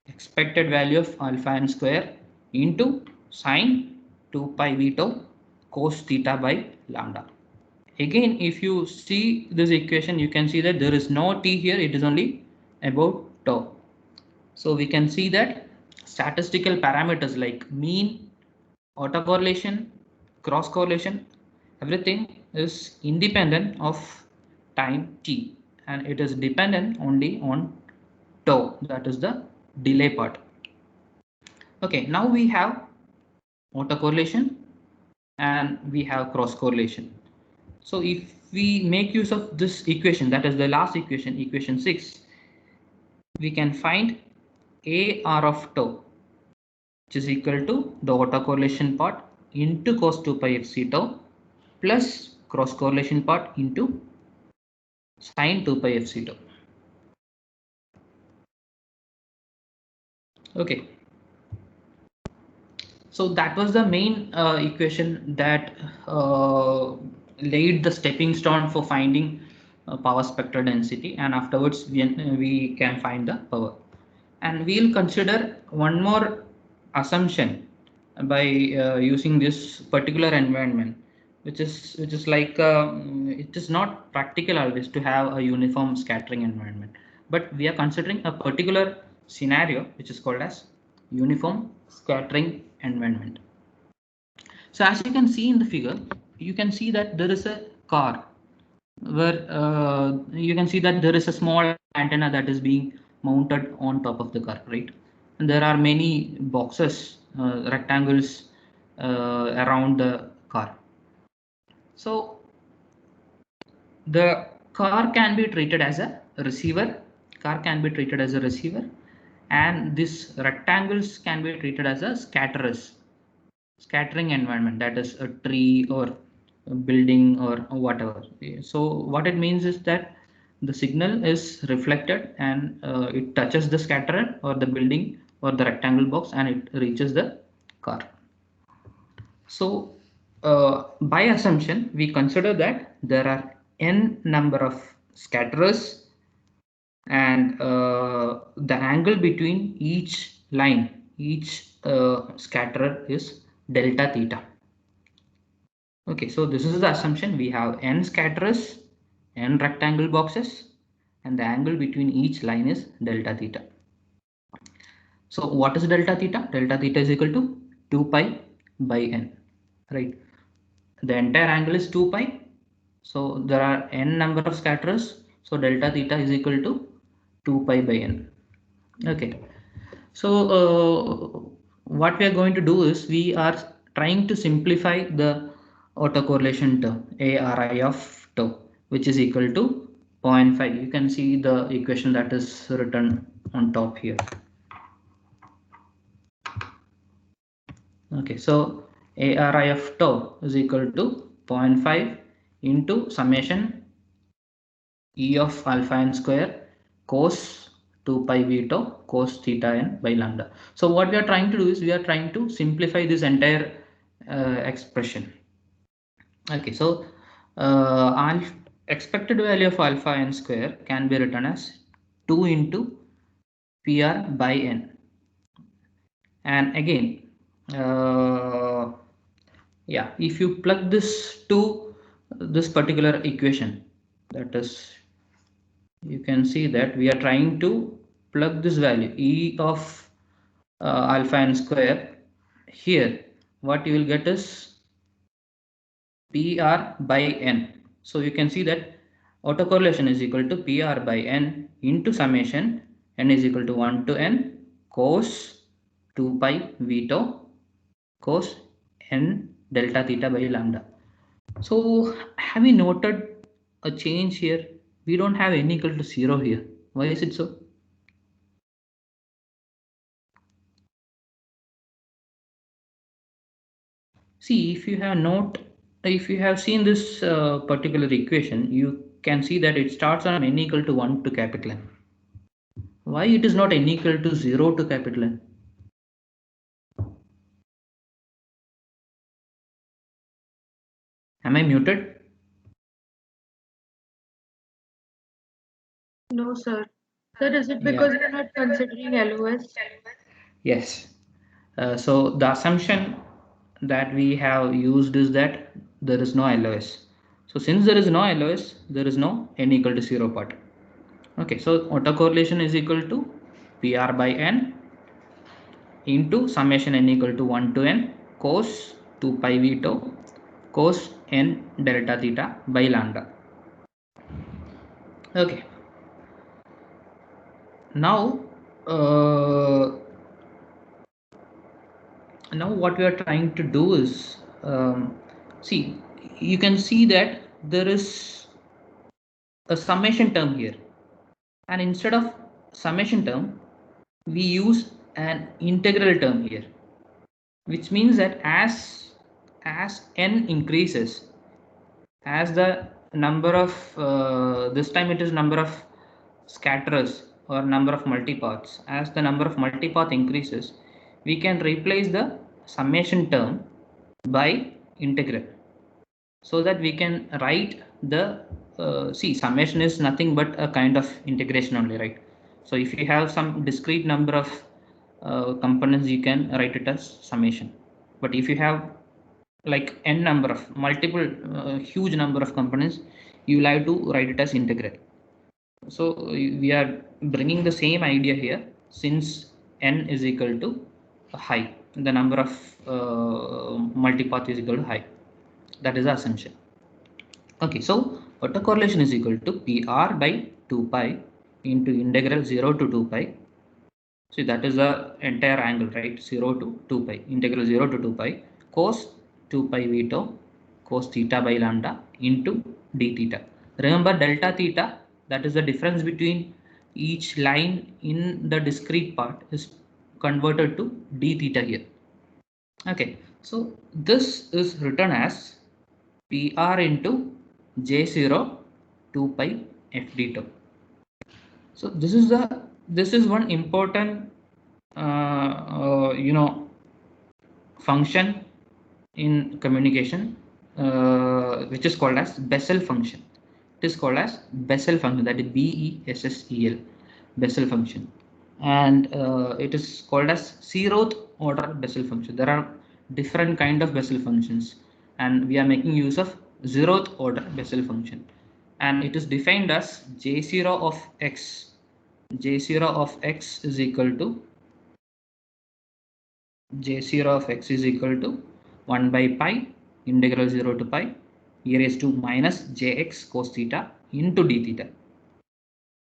expected value of alpha n square into sine 2 pi v tau cos theta by lambda. Again, if you see this equation, you can see that there is no t here, it is only about tau. So we can see that statistical parameters like mean, autocorrelation, cross correlation, everything is independent of time t, and it is dependent only on tau, that is the delay part. Okay, now we have autocorrelation and we have cross correlation. So if we make use of this equation, that is the last equation, equation 6, we can find AR of tau, which is equal to the autocorrelation part into cos 2 pi fc tau plus cross correlation part into sine 2 pi fc tau. Okay. So that was the main equation that laid the stepping stone for finding power spectral density, and afterwards we can find the power. And we'll consider one more assumption by using this particular environment, which is like it is not practical always to have a uniform scattering environment, but we are considering a particular scenario which is called as uniform scattering environment. So as you can see in the figure, you can see that there is a car where you can see that there is a small antenna that is being mounted on top of the car, right? And there are many boxes, rectangles around the car. So the car can be treated as a receiver. And these rectangles can be treated as a scattering environment, that is a tree or a building or whatever. So what it means is that the signal is reflected and it touches the scatterer or the building or the rectangle box and it reaches the car. So by assumption, we consider that there are n number of scatterers and the angle between each line, each scatterer is delta theta. Okay, so this is the assumption. We have n scatterers, n rectangle boxes, and the angle between each line is delta theta. So what is delta theta? Delta theta is equal to 2 pi by n, right? The entire angle is 2 pi. So there are n number of scatterers. So delta theta is equal to 2 pi by n. Okay. So what we are going to do is we are trying to simplify the autocorrelation term ARI of tau, which is equal to 0.5. You can see the equation that is written on top here. Okay, so ARI of tau is equal to 0.5 into summation E of alpha n square cos 2 pi v tau cos theta n by lambda. So what we are trying to do is we are trying to simplify this entire expression. Okay, so expected value of alpha n square can be written as 2 into PR by n. And again, yeah, if you plug this to this particular equation, that is, you can see that we are trying to plug this value E of alpha n square here. What you will get is PR by n. So you can see that autocorrelation is equal to PR by n into summation n is equal to 1 to n cos 2 pi v tau cos n delta theta by lambda. So have you noted a change here? We don't have n equal to 0 here. Why is it so? See, if you have seen this particular equation, you can see that it starts on n equal to 1 to capital N. Why it is not n equal to 0 to capital N? Am I muted? No, sir. Sir, is it because we're not considering LOS? Yes. So the assumption that we have used is that there is no LOS. So since there is no LOS, there is no n equal to 0 part. Okay, so autocorrelation is equal to PR by n into summation n equal to 1 to n cos 2 pi v tau cos n delta theta by lambda. Okay. Now what we are trying to do is, see, you can see that there is a summation term here, and instead of summation term we use an integral term here, which means that as n increases, as the number of this time it is number of scatterers or number of multipaths, as the number of multipath increases, we can replace the summation term by integral, so that we can write the see, summation is nothing but a kind of integration only, right? So if you have some discrete number of components, you can write it as summation. But if you have like n number of multiple huge number of components, you will have to write it as integral. So we are bringing the same idea here, since n is equal to high, the number of multipath is equal to high. That is the assumption. Okay, so autocorrelation is equal to PR by 2 pi into integral 0 to 2 pi. See, that is the entire angle, right? 0 to 2 pi, integral 0 to 2 pi cos 2 pi v tau cos theta by lambda into d theta. Remember delta theta, that is the difference between each line in the discrete part, is converted to d theta here. Okay, so this is written as PR into J0 2 pi f d tau. So this is one important function in communication, which is called as Bessel function. It is called as Bessel function, that is BESSEL, Bessel function, and it is called as zeroth order Bessel function. There are different kind of Bessel functions, and we are making use of zeroth order Bessel function, and it is defined as J0 of x. J0 of x is equal to J0 of x is equal to 1 by pi integral 0 to pi e raised to minus jx cos theta into d theta.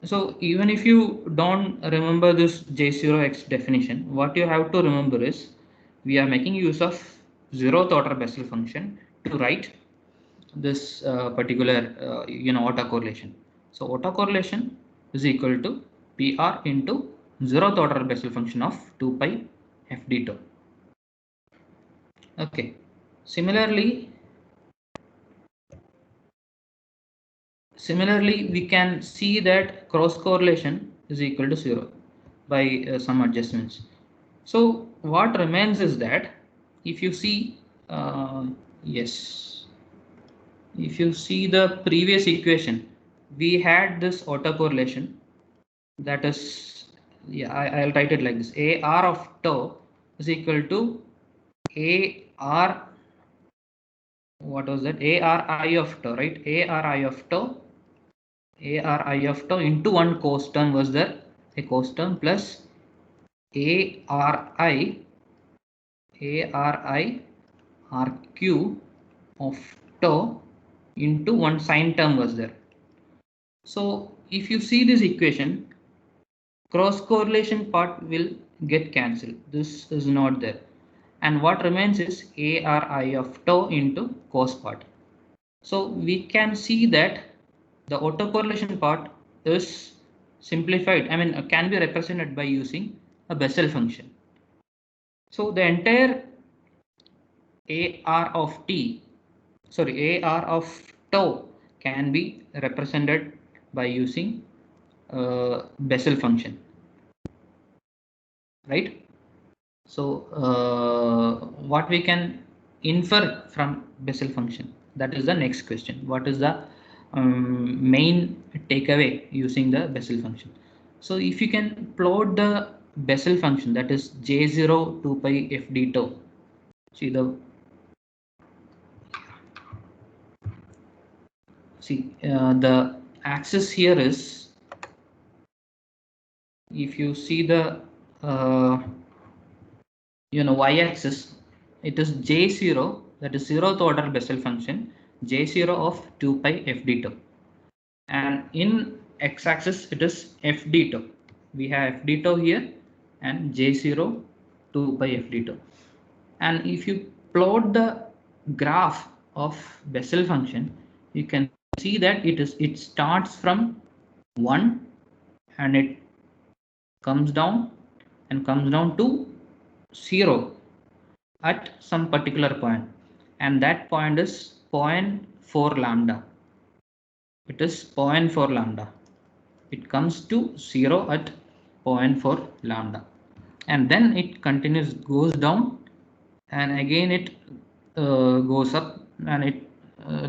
So even if you don't remember this J0x definition, what you have to remember is we are making use of zeroth order Bessel function to write this particular autocorrelation. So autocorrelation is equal to PR into zeroth order Bessel function of 2 pi f d tau. Okay, similarly we can see that cross correlation is equal to 0 by some adjustments. So what remains is that if you see, yes, if you see the previous equation, we had this autocorrelation, that is, yeah, I'll write it like this: AR of tau is equal to AR, what was that? ARI of tau, right? ARI of tau, ARI of tau into one cos term was there, a cos term, plus ARI RQ of tau into one sine term was there. So if you see this equation, cross correlation part will get cancelled. This is not there. And what remains is ARI of tau into cos part. So we can see that the autocorrelation part is simplified. I mean, can be represented by using a Bessel function. So the entire AR of tau can be represented by using Bessel function, right? So what we can infer from Bessel function, that is the next question. What is the main takeaway using the Bessel function? So if you can plot the Bessel function, that is J0 2 pi fd tau. See the axis here is, if you see the y-axis, it is J0, that is 0th order Bessel function, J0 of 2 pi fd tau, and in x-axis it is fd tau. We have fd tau here and J0 2 pi fd tau. And if you plot the graph of Bessel function, you can see that it starts from 1 and it comes down to 0 at some particular point, and that point is 0.4 lambda. It is 0.4 lambda. It comes to 0 at 0.4 lambda, and then it continues, goes down, and again it goes up, and it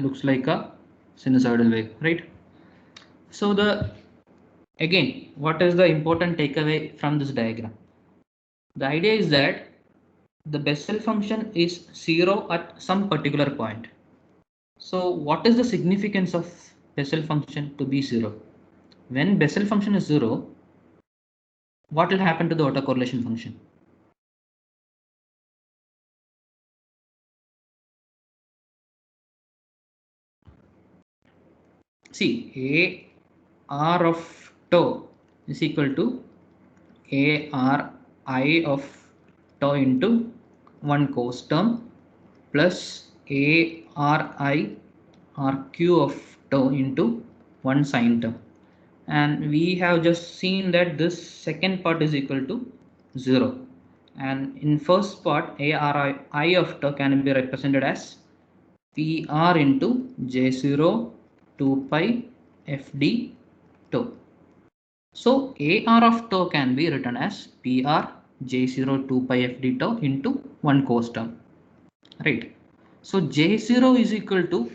looks like a sinusoidal wave, right? So again, what is the important takeaway from this diagram? The idea is that the Bessel function is 0 at some particular point. So what is the significance of Bessel function to be 0? When Bessel function is 0, what will happen to the autocorrelation function? See, AR of tau is equal to ARI of tau into one cos term plus ARI RQ of tau into one sine term. And we have just seen that this second part is equal to 0. And in first part, ARI of tau can be represented as PR into J0 2 pi FD tau. So AR of tau can be written as PR J0 2 pi FD tau into one cos term, right? So J0 is equal to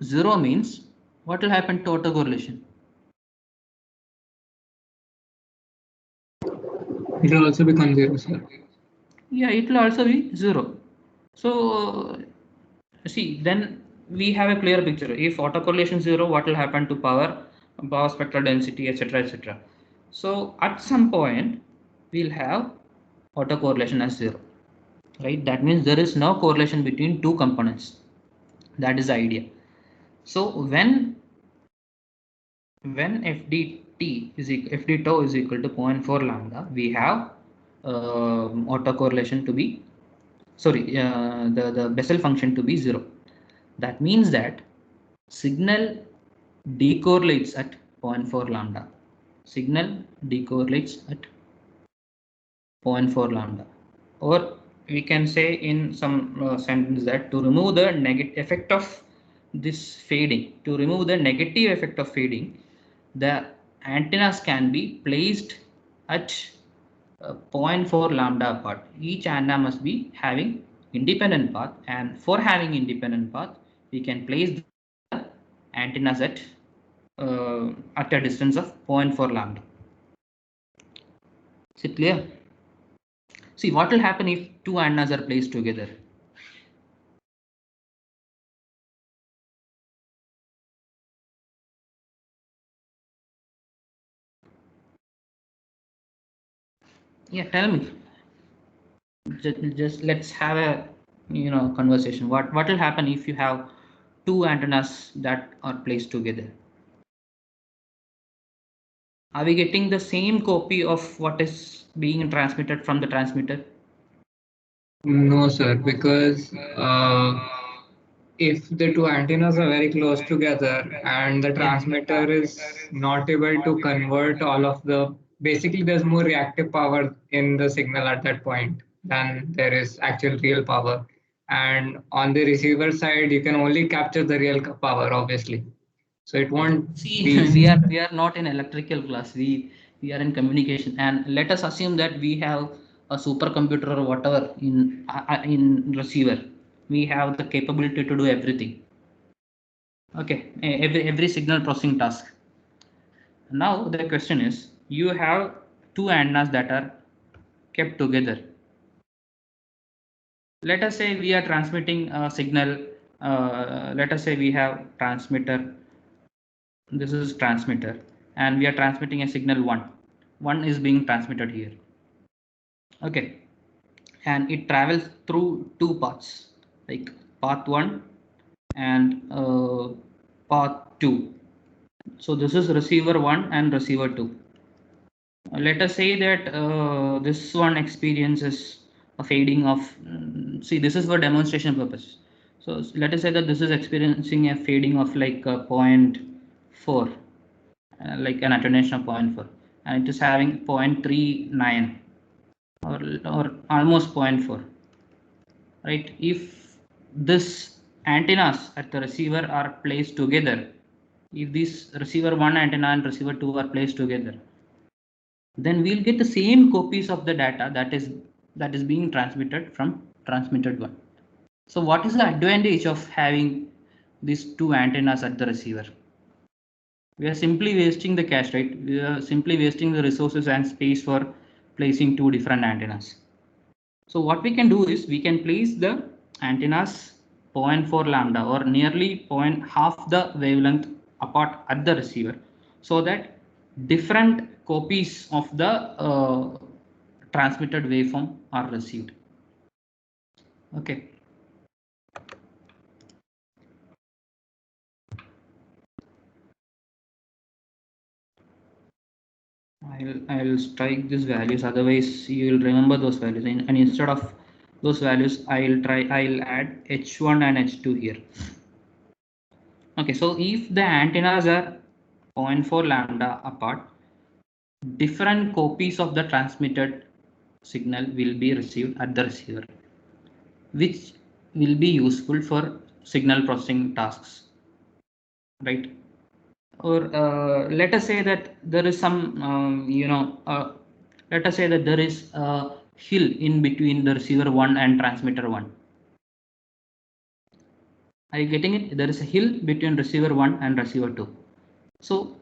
0 means what will happen to autocorrelation? It will also become 0, sir. Yeah, it will also be 0. So see, then we have a clear picture. If autocorrelation is 0, what will happen to power spectral density, etc., etc. So at some point we'll have autocorrelation as 0, right? That means there is no correlation between two components. That is the idea. So when FD tau is equal to 0.4 lambda, we have autocorrelation to be, the Bessel function to be 0. That means that signal decorrelates at 0.4 lambda. Signal decorrelates at 0.4 lambda. Or we can say in some sentence that to remove the negative effect of this fading, the antennas can be placed at 0.4 lambda apart. Each antenna must be having independent path, and for having independent path, we can place the antennas at a distance of 0.4 lambda. Is it clear? See, what will happen if two antennas are placed together? Yeah, tell me. Just let's have a conversation. What will happen if you have two antennas that are placed together? Are we getting the same copy of what is being transmitted from the transmitter? No, sir, because if the two antennas are very close together and the transmitter is not able to convert all of the, basically there's more reactive power in the signal at that point than there is actual real power. And on the receiver side, you can only capture the real power, obviously. So it won't See, be. we are not in electrical class. We are in communication, and let us assume that we have a supercomputer or whatever in receiver. We have the capability to do everything. Okay, every signal processing task. Now the question is, you have two antennas that are kept together. Let us say we are transmitting a signal. Let us say we have transmitter. This is transmitter, and we are transmitting a signal 1. 1 is being transmitted here. Okay, and it travels through two paths, like path 1 and path 2. So this is receiver 1 and receiver 2. Let us say that this one experiences a fading of, see, this is for demonstration purpose. So let us say that this is experiencing a fading of like 0.4, like an attenuation of 0.4, and it is having 0.39 or almost 0.4, right? If this antennas at the receiver are placed together, if this receiver 1 antenna and receiver 2 are placed together, then we'll get the same copies of the data that is being transmitted from transmitted 1. So what is the advantage of having these two antennas at the receiver? We are simply wasting the cache, right? We are simply wasting the resources and space for placing two different antennas. So what we can do is we can place the antennas 0.4 lambda or nearly half the wavelength apart at the receiver, so that different copies of the transmitted waveform are received. Okay. I'll strike these values, otherwise you will remember those values, and instead of those values I'll add h1 and h2 here. Okay, so if the antennas are 0.4 lambda apart, different copies of the transmitted signal will be received at the receiver, which will be useful for signal processing tasks, right? Or let us say that there is some let us say that there is a hill in between the receiver 1 and transmitter 1. Are you getting it? There is a hill between receiver 1 and receiver 2. So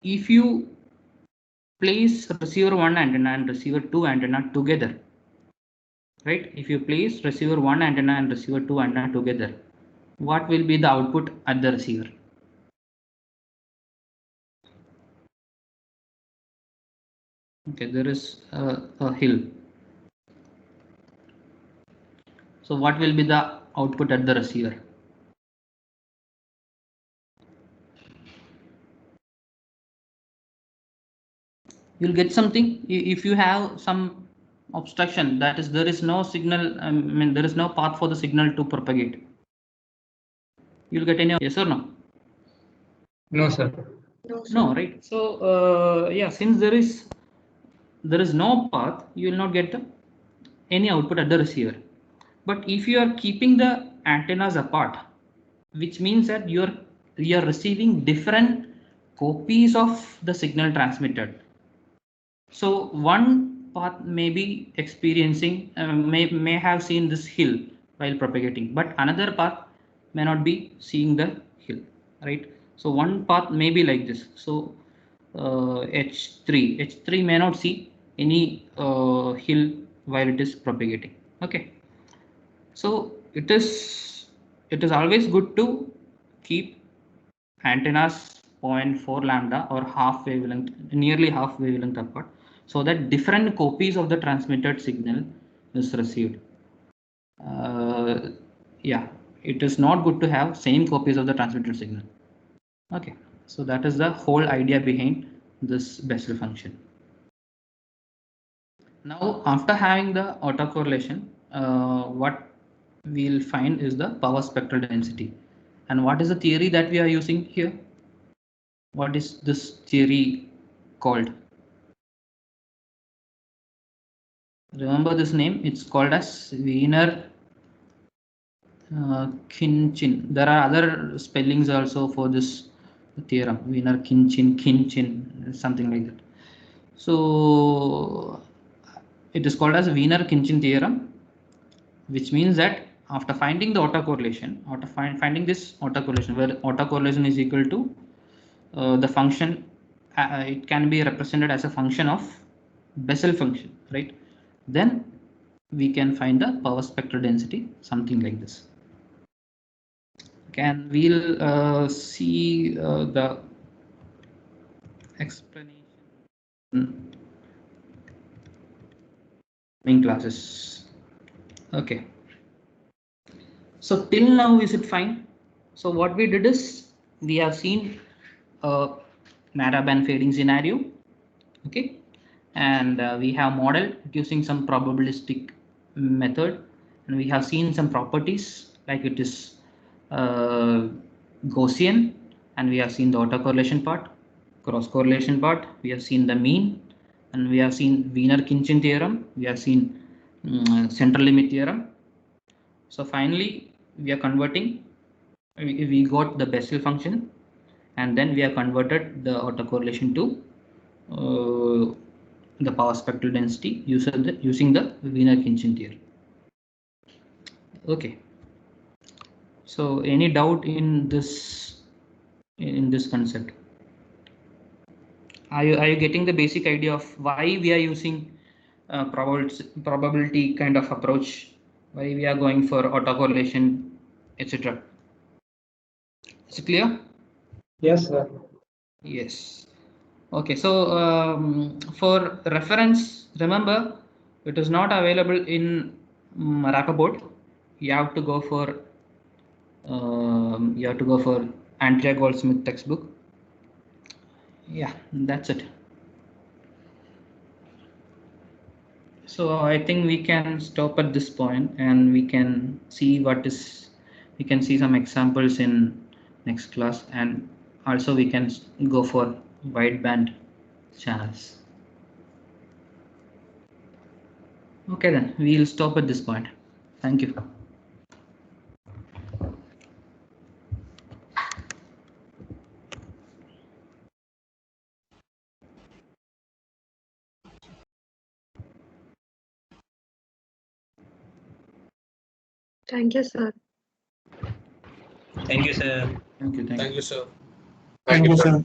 if you place receiver 1 antenna and receiver 2 antenna together, right? If you place receiver 1 antenna and receiver 2 antenna together, what will be the output at the receiver? Okay, there is a hill. So what will be the output at the receiver? You'll get something if you have some obstruction, that is there is no signal, I mean there is no path for the signal to propagate. You'll get any, yes or no? No, sir. No, right? So yeah, since there is no path, you will not get any output at the receiver. But if you are keeping the antennas apart, which means that you are receiving different copies of the signal transmitted. So one path may be experiencing, may have seen this hill while propagating, but another path may not be seeing the hill. right? So one path may be like this. So H3 may not see any hill while it is propagating. Okay. So it is always good to keep antennas 0.4 lambda or half wavelength, nearly half wavelength apart, so that different copies of the transmitted signal is received. Yeah, it is not good to have same copies of the transmitted signal. Okay, so that is the whole idea behind this Bessel function. Now, after having the autocorrelation, what we'll find is the power spectral density. And what is the theory that we are using here? What is this theory called? Remember this name, it's called as Wiener Khinchin. There are other spellings also for this theorem, Wiener Khinchin, something like that. So it is called as Wiener-Khinchin theorem, which means that after finding the autocorrelation, after finding this autocorrelation, where autocorrelation is equal to the function, it can be represented as a function of Bessel function, right? Then we can find the power spectral density, something like this. Okay, and we'll see the explanation in classes. Okay. So till now, is it fine? So what we did is we have seen a narrowband fading scenario. Okay, and we have modeled using some probabilistic method, and we have seen some properties like it is Gaussian, and we have seen the autocorrelation part, cross correlation part, we have seen the mean, and we have seen Wiener-Khinchin theorem, we have seen central limit theorem. So finally we are converting, we got the Bessel function, and then we have converted the autocorrelation to the power spectral density using the Wiener-Khinchin theorem. Okay. So any doubt in this concept? Are you getting the basic idea of why we are using probability kind of approach? Why we are going for autocorrelation, etc. Is it clear? Yes, sir. Yes. Okay, so for reference, remember it is not available in Rappaport. You have to go for Andrea Goldsmith textbook. Yeah, that's it. So I think we can stop at this point, and we can see we can see some examples in next class, and also we can go for wideband channels. Okay, then we'll stop at this point. Thank you. Thank you, sir. Thank you, sir. Thank you. Thank you, sir. Thank you, sir.